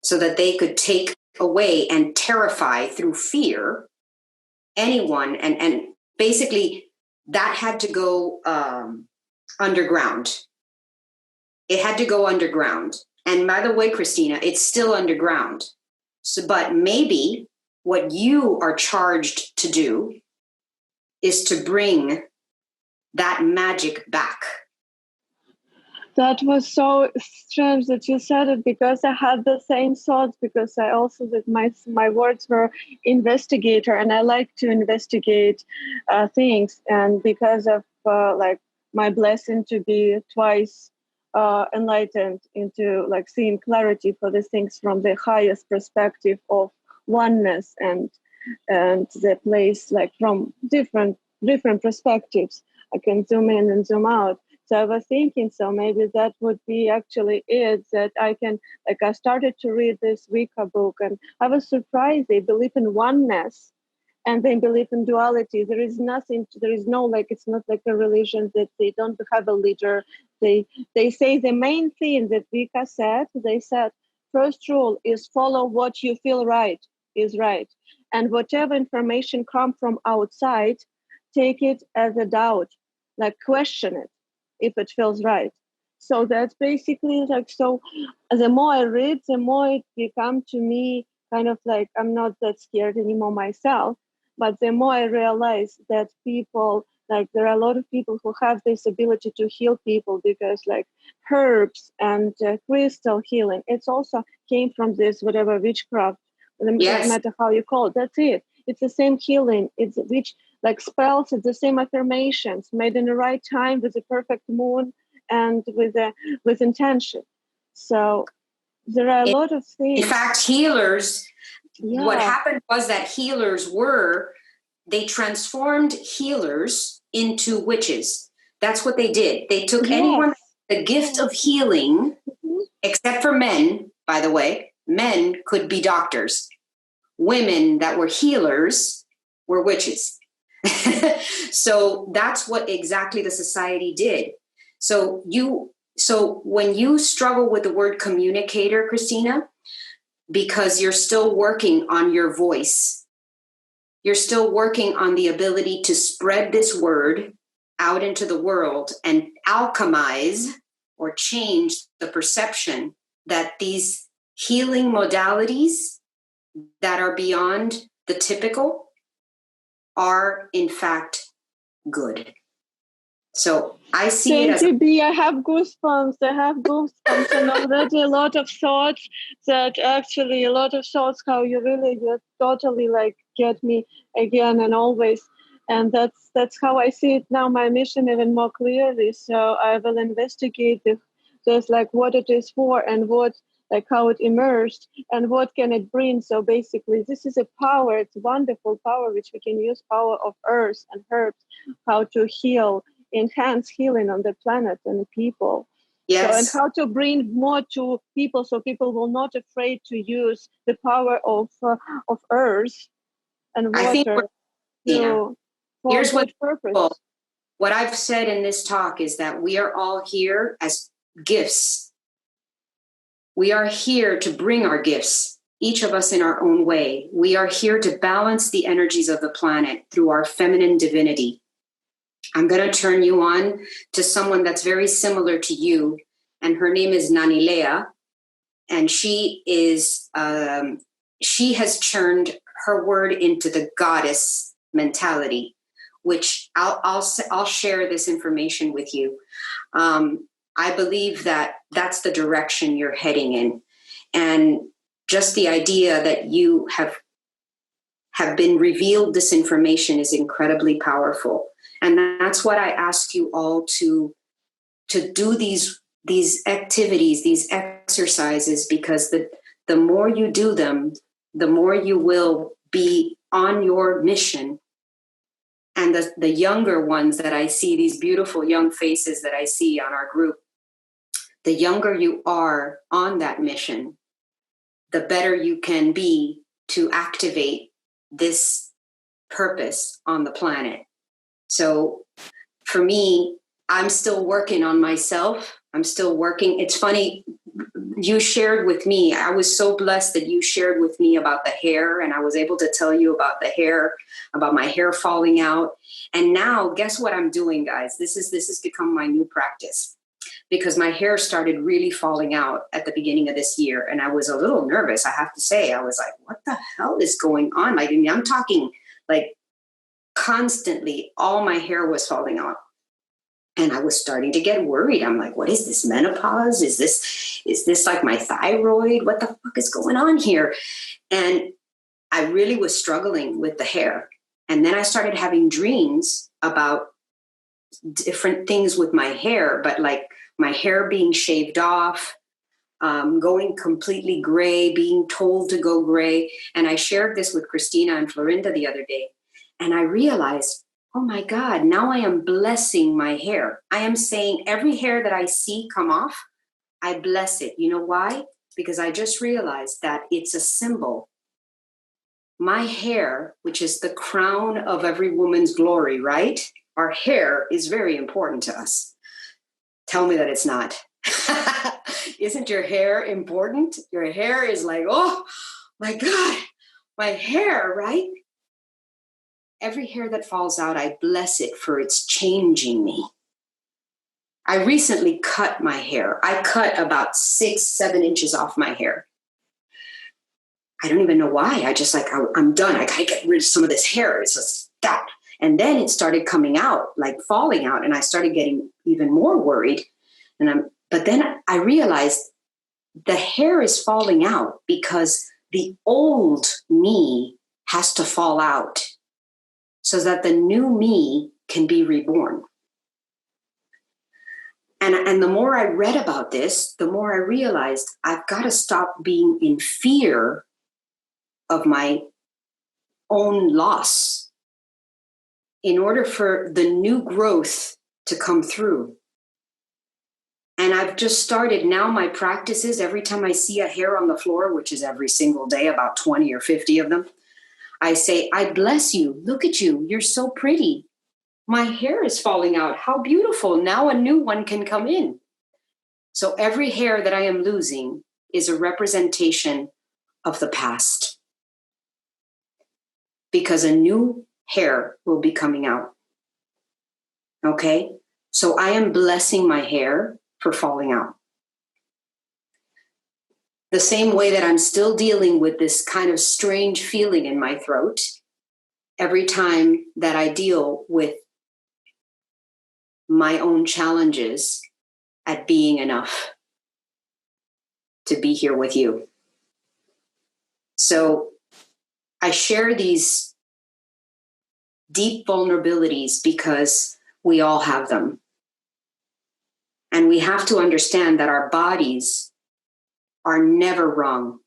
so that they could take away and terrify through fear anyone. And basically that had to go underground. It had to go underground. And by the way, Christina, it's still underground. So, but maybe what you are charged to do is to bring that magic back. That was so strange that you said it, because I had the same thoughts, because I also, that my words were investigator, and I like to investigate things. And because of like my blessing to be twice enlightened into like seeing clarity for these things from the highest perspective of oneness, and the place like from different perspectives, I can zoom in and zoom out. So I was thinking, so maybe that would be actually it, that I can, like, I started to read this Wicca book, and I was surprised. They believe in oneness and they believe in duality. There is no, like, it's not like a religion that they don't have a leader. They say the main thing that Wicca said, they said, first rule is follow what you feel right is right. And whatever information comes from outside, take it as a doubt, like question it if it feels right. So that's basically like, so the more I read, the more it becomes to me kind of like, I'm not that scared anymore myself, but the more I realize that people, like there are a lot of people who have this ability to heal people, because like herbs and crystal healing, it's also came from this, whatever, witchcraft, Yes. no matter how you call it, that's it. It's the same healing. It's which like spells, it's the same affirmations made in the right time with the perfect moon and with intention. So there are a lot of things. In fact, healers, what happened was that they transformed healers into witches. That's what they did. They took anyone, the gift of healing, except for men, by the way. Men could be doctors. Women that were healers were witches. So that's what exactly the society did. So when you struggle with the word communicator, Christina, because you're still working on your voice, you're still working on the ability to spread this word out into the world and alchemize or change the perception that these healing modalities that are beyond the typical are in fact good. So I see it as I have goosebumps. And already a lot of thoughts how you totally like get me again and always. And that's how I see it now, my mission even more clearly. So I will investigate just like what it is for, and what, like how it emerged and what can it bring. So basically this is a power, it's wonderful power, which we can use, power of earth and herbs, how to heal, enhance healing on the planet and people. Yes. So, and how to bring more to people, so people will not afraid to use the power of earth and water. Here's what I've said in this talk is that we are all here as gifts. We are here to bring our gifts, each of us in our own way. We are here to balance the energies of the planet through our feminine divinity. I'm going to turn you on to someone that's very similar to you, and her name is Nanilea, and she has churned her word into the goddess mentality, which I'll share this information with you. I believe that that's the direction you're heading in, and just the idea that you have been revealed this information is incredibly powerful. And that's what I ask you all to do these these activities, these exercises, because the more you do them, the more you will be on your mission. And the younger ones that I see, these beautiful young faces that I see on our group, the younger you are on that mission, the better you can be to activate this purpose on the planet. So for me, I'm still working on myself. I'm still working. It's funny, you shared with me, I was so blessed that you shared with me about the hair, and I was able to tell you about the hair, about my hair falling out. And now, guess what I'm doing, guys? This has become my new practice, because my hair started really falling out at the beginning of this year. And I was a little nervous, I have to say. I was like, what the hell is going on? Like, I mean, I'm talking like constantly, all my hair was falling out. And I was starting to get worried. I'm like, what is this, menopause? Is this like my thyroid? What the fuck is going on here? And I really was struggling with the hair. And then I started having dreams about different things with my hair, but like my hair being shaved off, going completely gray, being told to go gray. And I shared this with Christina and Florinda the other day. And I realized, oh my God, now I am blessing my hair. I am saying every hair that I see come off, I bless it. You know why? Because I just realized that it's a symbol. My hair, which is the crown of every woman's glory, right? Our hair is very important to us. Tell me that it's not. Isn't your hair important? Your hair is like, oh my God, my hair, right? Every hair that falls out, I bless it for it's changing me. I recently cut my hair. I cut about 6-7 inches off my hair. I don't even know why. I just like, I'm done. I gotta get rid of some of this hair. It's just that. And then it started coming out, like falling out. And I started getting even more worried. But then I realized the hair is falling out because the old me has to fall out, so that the new me can be reborn. And the more I read about this, the more I realized I've got to stop being in fear of my own loss in order for the new growth to come through. And I've just started now, my practices, every time I see a hair on the floor, which is every single day, about 20 or 50 of them, I say, I bless you. Look at you. You're so pretty. My hair is falling out. How beautiful. Now a new one can come in. So every hair that I am losing is a representation of the past, because a new hair will be coming out. Okay? So I am blessing my hair for falling out. The same way that I'm still dealing with this kind of strange feeling in my throat every time that I deal with my own challenges at being enough to be here with you. So I share these deep vulnerabilities because we all have them. And we have to understand that our bodies are never wrong.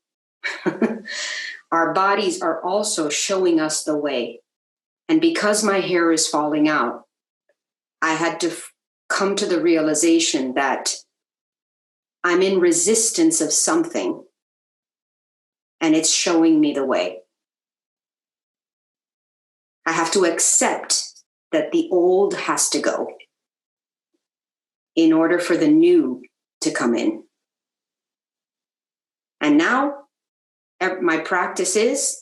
Our bodies are also showing us the way. And because my hair is falling out, I had to come to the realization that I'm in resistance of something, and it's showing me the way. I have to accept that the old has to go in order for the new to come in. And now my practice is,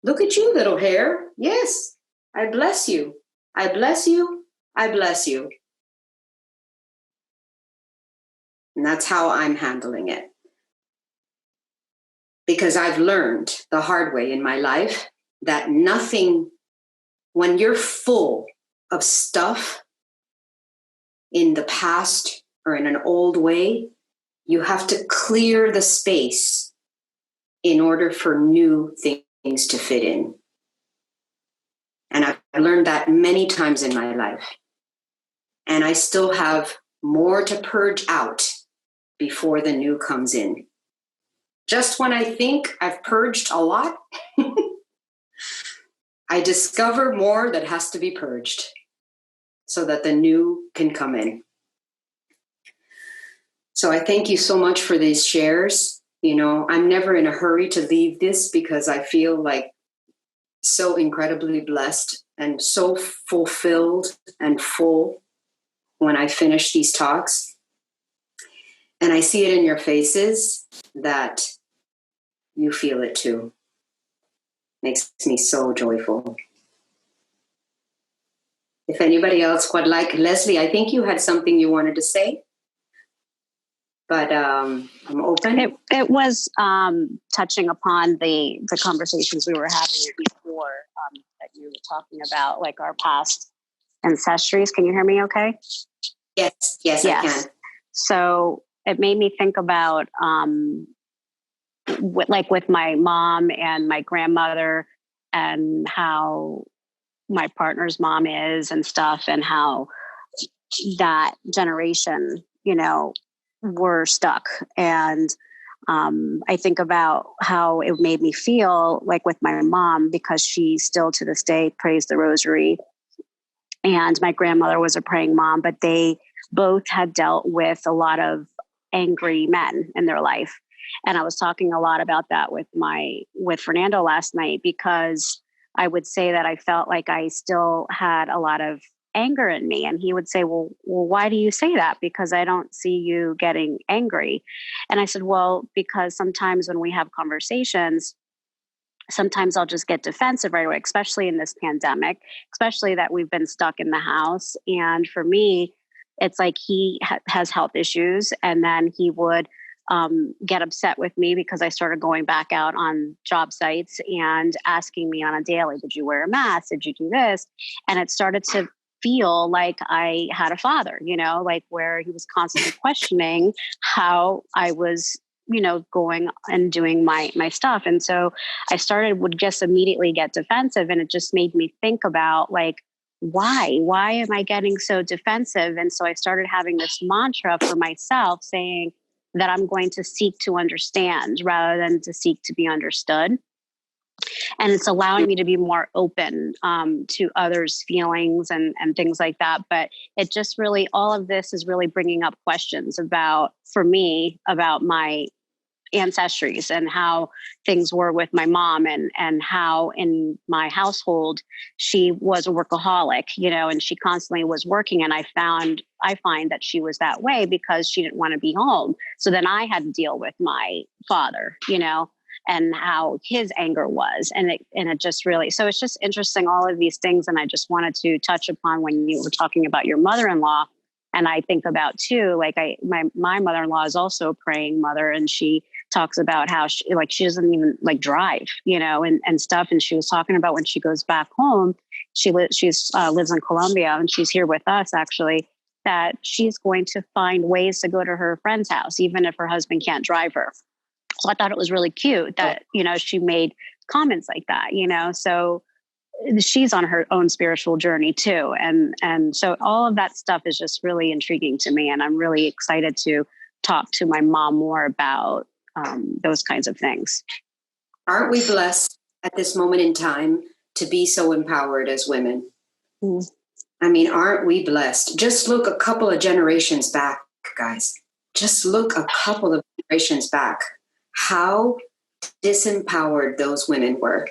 look at you, little hair. Yes, I bless you. I bless you. I bless you. And that's how I'm handling it. Because I've learned the hard way in my life that nothing, when you're full of stuff in the past or in an old way, you have to clear the space in order for new things to fit in. And I've learned that many times in my life. And I still have more to purge out before the new comes in. Just when I think I've purged a lot, I discover more that has to be purged so that the new can come in. So I thank you so much for these shares. You know, I'm never in a hurry to leave this because I feel like so incredibly blessed and so fulfilled and full when I finish these talks. And I see it in your faces that you feel it too. Makes me so joyful. If anybody else would like, Leslie, I think you had something you wanted to say, but I'm open. It was touching upon the conversations we were having before that you were talking about, like our past ancestries. Can you hear me okay? Yes, I can. So it made me think about with my mom and my grandmother and how my partner's mom is and stuff, and how that generation, you know, were stuck. And I think about how it made me feel like with my mom, because she still to this day prays the rosary. And my grandmother was a praying mom, but they both had dealt with a lot of angry men in their life. And I was talking a lot about that with Fernando last night, because I would say that I felt like I still had a lot of anger in me. And he would say, well, why do you say that? Because I don't see you getting angry. And I said, well, because sometimes when we have conversations, sometimes I'll just get defensive right away, especially in this pandemic, especially that we've been stuck in the house. And for me, it's like he has health issues, and then he would get upset with me because I started going back out on job sites and asking me on a daily, did you wear a mask? Did you do this? And it started to feel like I had a father, you know, like where he was constantly questioning how I was, you know, going and doing my stuff. And so would just immediately get defensive. And it just made me think about like, why am I getting so defensive? And so I started having this mantra for myself saying that I'm going to seek to understand rather than to seek to be understood. And it's allowing me to be more open to others' feelings and things like that. But it just really, all of this is really bringing up questions for me, about my ancestries and how things were with my mom, and how in my household she was a workaholic, you know, and she constantly was working. And I find that she was that way because she didn't want to be home. So then I had to deal with my father, you know, and how his anger was. And it just really, so it's just interesting, all of these things. And I just wanted to touch upon when you were talking about your mother-in-law. And I think about too, like my mother-in-law is also a praying mother, and she talks about how she doesn't even like drive, you know, and stuff. And she was talking about when she goes back home, she lives in Colombia, and she's here with us actually, that she's going to find ways to go to her friend's house, even if her husband can't drive her. So I thought it was really cute that, you know, she made comments like that, you know, so she's on her own spiritual journey too. And so all of that stuff is just really intriguing to me. And I'm really excited to talk to my mom more about those kinds of things. Aren't we blessed at this moment in time to be so empowered as women? Mm. I mean, aren't we blessed? Just look a couple of generations back, guys. Just look a couple of generations back. How disempowered those women were.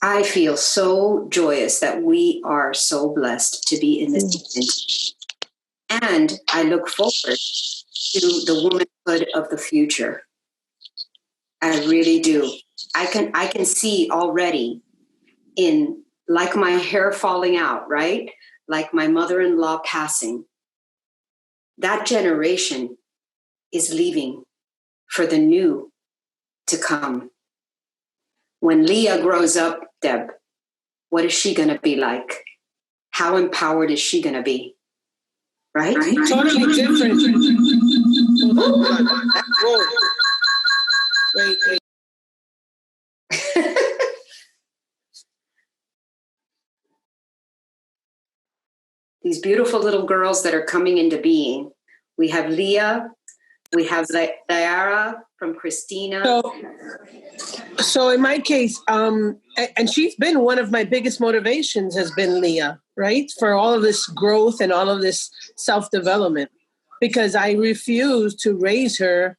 I feel so joyous that we are so blessed to be in this moment. And I look forward to the womanhood of the future. I really do. I can see already in like my hair falling out, right? Like my mother-in-law passing. That generation is leaving for the new to come. When Leah grows up, Deb, what is she going to be like? How empowered is she going to be? Right? Totally different. Whoa. Wait. These beautiful little girls that are coming into being. We have Leah, We have Diara from Christina. So in my case, and she's been one of my biggest motivations has been Leah, right? For all of this growth and all of this self-development, because I refuse to raise her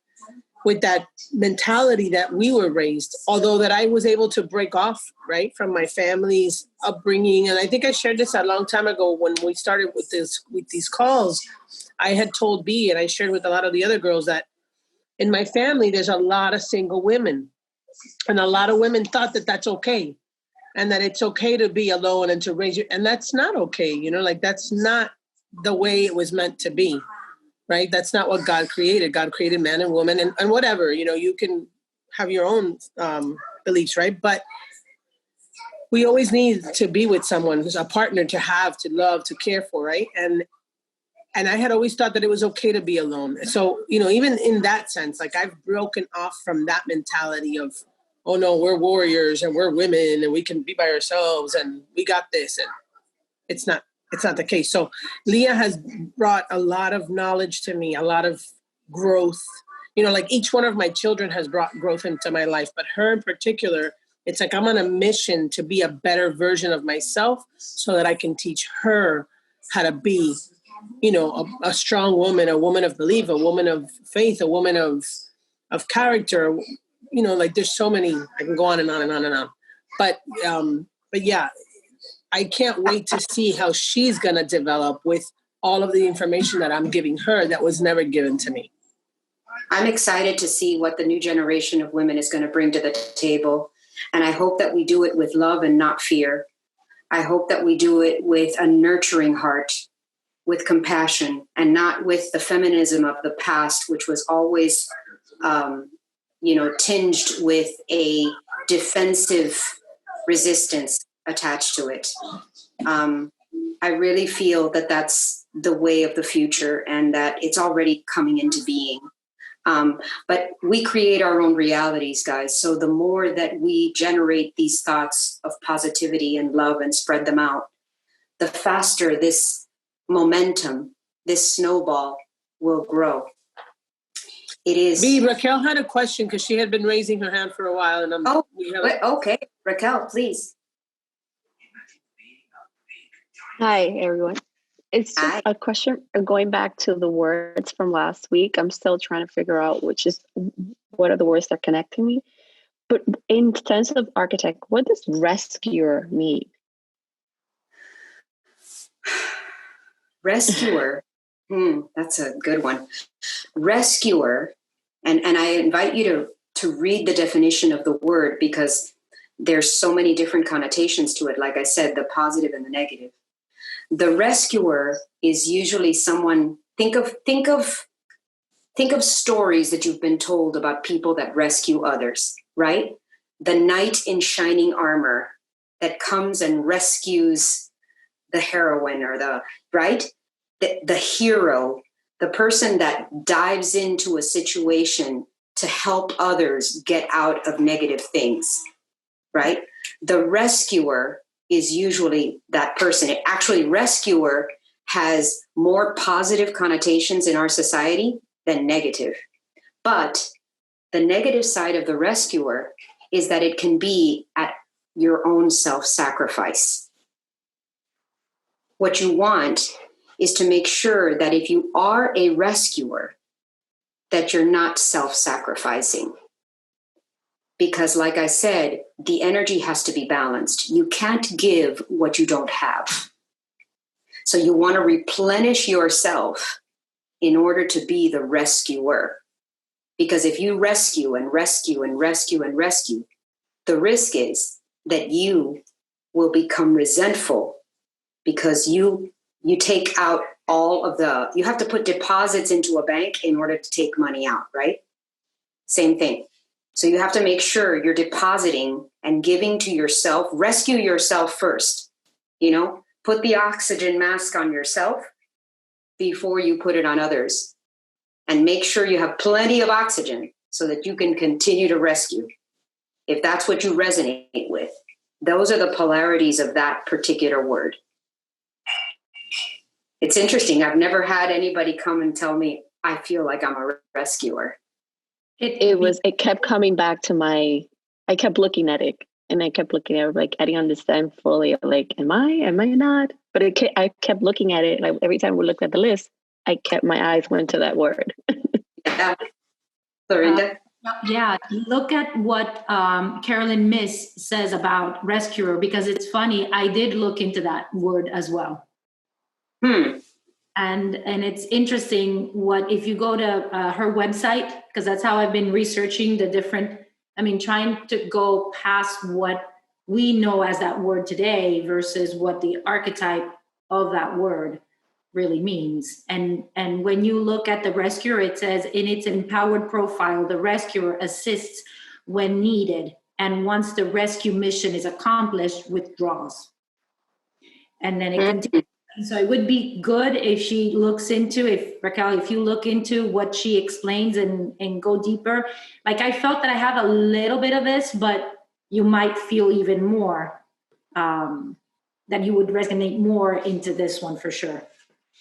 with that mentality that we were raised, although that I was able to break off, right, from my family's upbringing. And I think I shared this a long time ago when we started with these calls. I had told B, and I shared with a lot of the other girls, that in my family, there's a lot of single women. And a lot of women thought that that's okay. And that it's okay to be alone and to raise your, and that's not okay. Like that's not the way it was meant to be. Right? That's not what God created. God created man and woman and whatever, you can have your own beliefs, right? But we always need to be with someone who's a partner to have, to love, to care for, right? And I had always thought that it was okay to be alone. So, even in that sense, like I've broken off from that mentality of, oh no, we're warriors and we're women and we can be by ourselves and we got this. And it's not the case. So Leah has brought a lot of knowledge to me, a lot of growth. Like each one of my children has brought growth into my life, but her in particular, it's like I'm on a mission to be a better version of myself so that I can teach her how to be, a strong woman, a woman of belief, a woman of faith, a woman of character. Like there's so many, I can go on and on and on and on. But yeah, I can't wait to see how she's going to develop with all of the information that I'm giving her that was never given to me. I'm excited to see what the new generation of women is going to bring to the table. And I hope that we do it with love and not fear. I hope that we do it with a nurturing heart, with compassion, and not with the feminism of the past, which was always, tinged with a defensive resistance attached to it. I really feel that that's the way of the future and that it's already coming into being. But we create our own realities, guys. So the more that we generate these thoughts of positivity and love and spread them out, the faster this momentum, this snowball will grow. It is. Raquel had a question because she had been raising her hand for a while. And okay. Raquel, please. Hi, everyone. It's just a question going back to the words from last week. I'm still trying to figure out what are the words that are connecting me. But in terms of architect, what does rescuer mean? Rescuer. That's a good one. Rescuer, and I invite you to read the definition of the word because there's so many different connotations to it. Like I said, the positive and the negative. The rescuer is usually someone. Think of stories that you've been told about people that rescue others, right? The knight in shining armor that comes and rescues the heroine or the hero, the person that dives into a situation to help others get out of negative things, right? The rescuer is usually that person. Actually, rescuer has more positive connotations in our society than negative. But the negative side of the rescuer is that it can be at your own self-sacrifice. What you want is to make sure that if you are a rescuer, that you're not self-sacrificing. Because like I said, the energy has to be balanced. You can't give what you don't have. So you want to replenish yourself in order to be the rescuer. Because if you rescue and rescue and rescue and rescue, the risk is that you will become resentful because you take out you have to put deposits into a bank in order to take money out, right? Same thing. So you have to make sure you're depositing and giving to yourself. Rescue yourself first. Put the oxygen mask on yourself before you put it on others. And make sure you have plenty of oxygen so that you can continue to rescue. If that's what you resonate with. Those are the polarities of that particular word. It's interesting. I've never had anybody come and tell me, I feel like I'm a rescuer. It kept coming back to I kept looking at it and I kept looking at it like, I didn't understand fully. Like, am I not? But I kept looking at it. Like every time we looked at the list, my eyes went to that word. Yeah. Florinda? Yeah, look at what Carolyn Miss says about rescuer, because it's funny. I did look into that word as well. And it's interesting if you go to her website, because that's how I've been researching the different, trying to go past what we know as that word today versus what the archetype of that word really means. And when you look at the rescuer, it says in its empowered profile, the rescuer assists when needed, and once the rescue mission is accomplished, withdraws. And then it continues. So it would be good if she looks into, Raquel, if you look into what she explains and go deeper. Like, I felt that I have a little bit of this, but you might feel even more, that you would resonate more into this one for sure.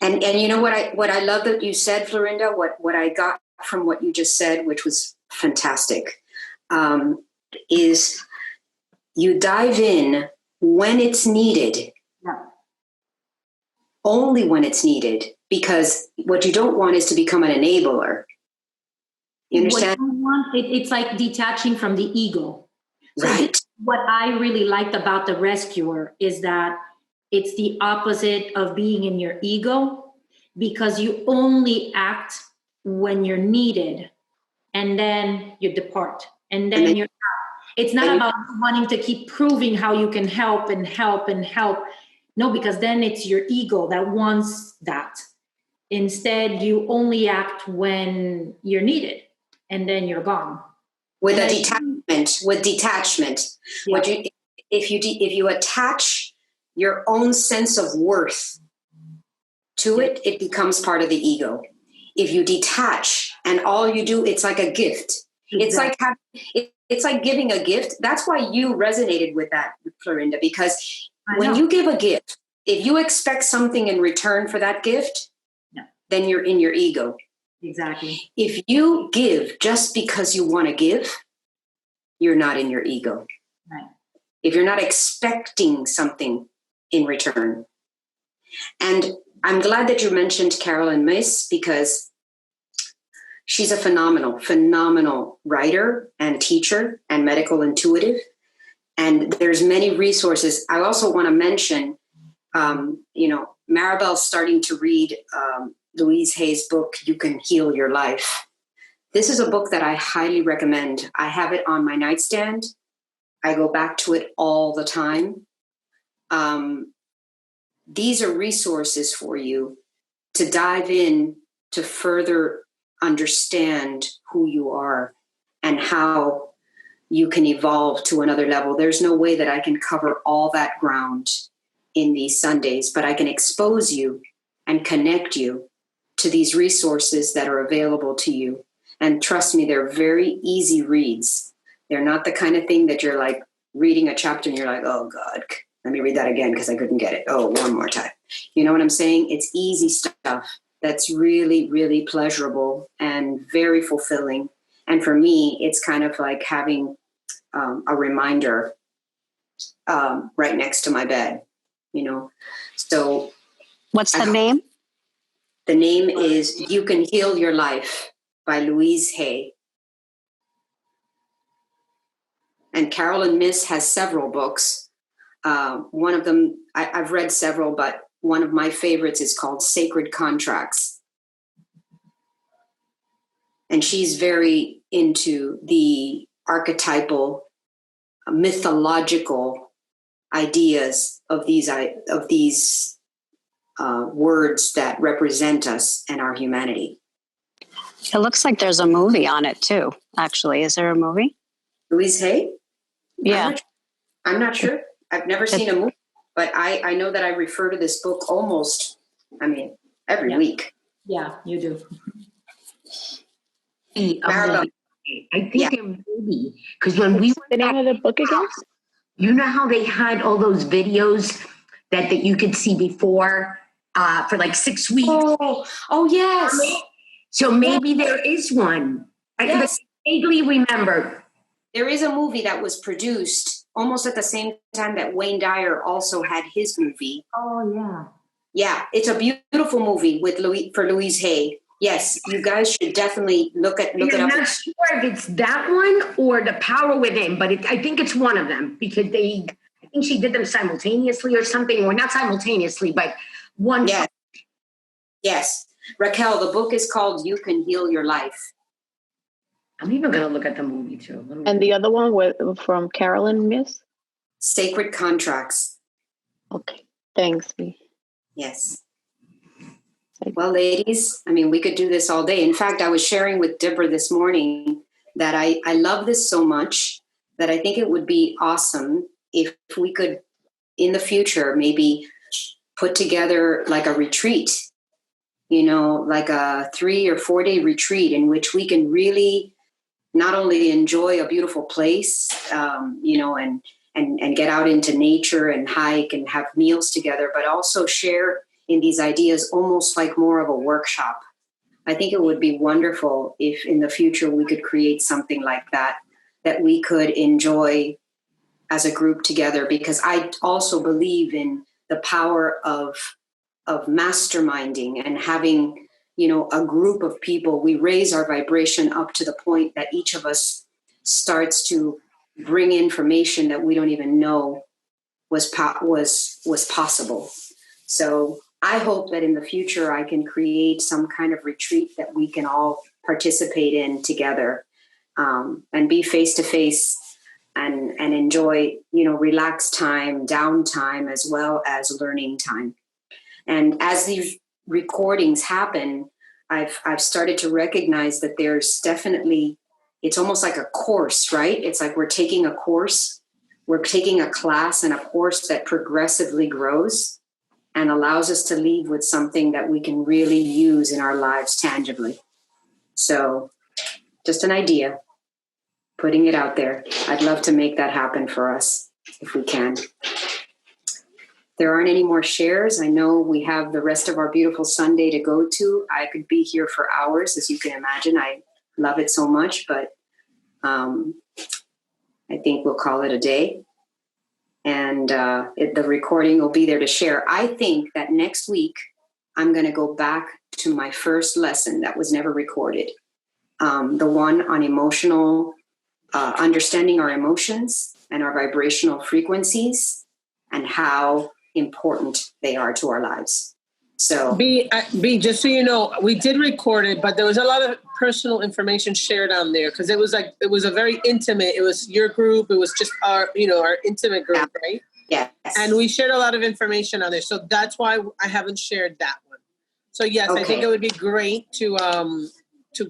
And you know what I love that you said, Florinda, what I got from what you just said, which was fantastic, is you dive in when it's needed. Yeah. Only when it's needed, because what you don't want is to become an enabler. You understand? What you want, it's like detaching from the ego. So right. What I really liked about the rescuer is that it's the opposite of being in your ego, because you only act when you're needed, and then you depart, and then you're not. It's not about wanting to keep proving how you can help and help and help. No, because then it's your ego that wants that. Instead, you only act when you're needed, and then you're gone. With detachment. Yeah. If you attach your own sense of worth to it, it becomes part of the ego. If you detach and all you do, it's like a gift. Exactly. It's like giving a gift. That's why you resonated with that, Florinda, because when you give a gift, if you expect something in return for that gift, then you're in your ego. Exactly. If you give just because you want to give, you're not in your ego. Right. If you're not expecting something in return. And I'm glad that you mentioned Carolyn Myss, because she's a phenomenal writer and teacher and medical intuitive. And there's many resources. I also want to mention, Maribel's starting to read Louise Hay's book, You Can Heal Your Life. This is a book that I highly recommend. I have it on my nightstand. I go back to it all the time. These are resources for you to dive in to further understand who you are and how you can evolve to another level. There's no way that I can cover all that ground in these Sundays, but I can expose you and connect you to these resources that are available to you. And trust me, they're very easy reads. They're not the kind of thing that you're like reading a chapter and you're like, oh God, let me read that again because I couldn't get it. Oh, one more time. You know what I'm saying? It's easy stuff that's really, really pleasurable and very fulfilling. And for me, it's kind of like having a reminder right next to my bed, So what's the name? The name is You Can Heal Your Life by Louise Hay. And Carolyn Myss has several books. One of them, I've read several, but one of my favorites is called Sacred Contracts. And she's very into the archetypal, mythological ideas of these words that represent us and our humanity. It looks like there's a movie on it too, actually. Is there a movie? Louise Hay? Yeah. I'm not sure. I've never seen a movie, but I know that I refer to this book almost, every week. Yeah, you do. I think there may be, because when we went the name of the book again? You know how they had all those videos that you could see before for like 6 weeks? Oh yes. So maybe there is one. Yes. I vaguely remember. There is a movie that was produced almost at the same time that Wayne Dyer also had his movie. Oh, yeah. Yeah, it's a beautiful movie with Louise Hay. Yes, you guys should definitely look it up. I'm not sure if it's that one or The Power Within, but I think it's one of them because I think she did them simultaneously or something, or not simultaneously, but one. Yes. Yes. Raquel, the book is called You Can Heal Your Life. I'm even going to look at the movie too. And the other one from Carolyn, Miss? Sacred Contracts. Okay. Thanks, B. Yes. Well, ladies, I mean, we could do this all day. In fact, I was sharing with Deborah this morning that I love this so much that I think it would be awesome if we could, in the future, maybe put together like a retreat, like a 3 or 4 day retreat in which we can really not only enjoy a beautiful place, and get out into nature and hike and have meals together, but also share in these ideas almost like more of a workshop. I think it would be wonderful if in the future we could create something like that we could enjoy as a group together, because I also believe in the power of masterminding and having, a group of people. We raise our vibration up to the point that each of us starts to bring information that we don't even know was possible. So I hope that in the future I can create some kind of retreat that we can all participate in together, and be face to face and enjoy, relaxed time, downtime, as well as learning time. And as these recordings happen, I've started to recognize that there's definitely, it's almost like a course, right? It's like we're taking a course, we're taking a class and a course that progressively grows and allows us to leave with something that we can really use in our lives tangibly. So just an idea, putting it out there. I'd love to make that happen for us if we can. There aren't any more shares. I know we have the rest of our beautiful Sunday to go to. I could be here for hours, as you can imagine. I love it so much, but I think we'll call it a day. And the recording will be there to share. I think that next week, I'm going to go back to my first lesson that was never recorded. The one on emotional, understanding our emotions and our vibrational frequencies and how important they are to our lives. So B, just so you know, we did record it, but there was a lot of personal information shared on there because it was a very intimate. It was your group. It was just our intimate group, right? Yes. And we shared a lot of information on there, so that's why I haven't shared that one. So yes, okay. I think it would be great to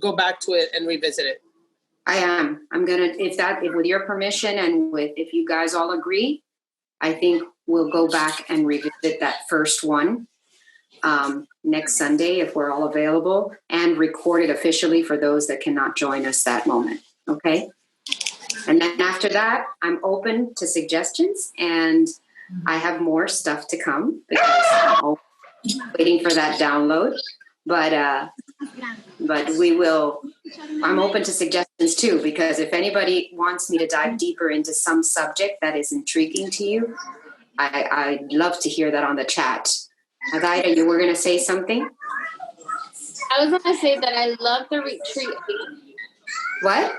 go back to it and revisit it. I am. I'm gonna, if with your permission and if you guys all agree, I think we'll go back and revisit that first one next Sunday if we're all available, and record it officially for those that cannot join us that moment. Okay. And then after that, I'm open to suggestions, and I have more stuff to come because I'm waiting for that download. But we will. I'm open to suggestions too, because if anybody wants me to dive deeper into some subject that is intriguing to you, I'd love to hear that on the chat. Agaida, you were going to say something? I was going to say that I love the retreat. What?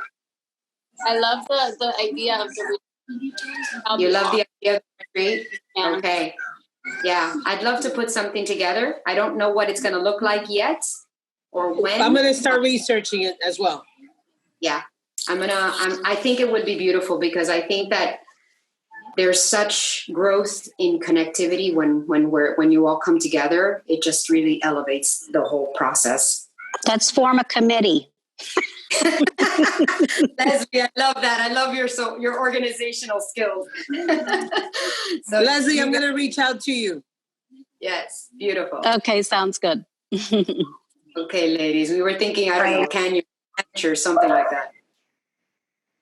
I love the idea of the retreat. You love the idea of the retreat? Yeah. Okay. Yeah, I'd love to put something together. I don't know what it's going to look like yet or when. I'm going to start researching it as well. Yeah, I think it would be beautiful, because I think that there's such growth in connectivity when you all come together. It just really elevates the whole process. Let's form a committee. Leslie, I love that. I love your organizational skills. So Leslie, I'm going to reach out to you. Yes, beautiful. Okay, sounds good. Okay, ladies, we were thinking, I don't know, can you or something like that.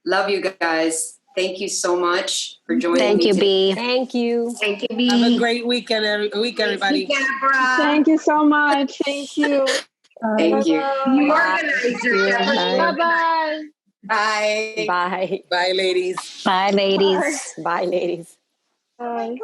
Love you guys. Thank you so much for joining me. Thank you, B. Thank you. Thank you, B. Have a great weekend, everybody. Thank you, Deborah. Thank you so much. Thank you. Thank you. The organizer. Bye-bye. Bye. Bye. Bye, ladies. Bye, ladies. Bye, ladies. Bye.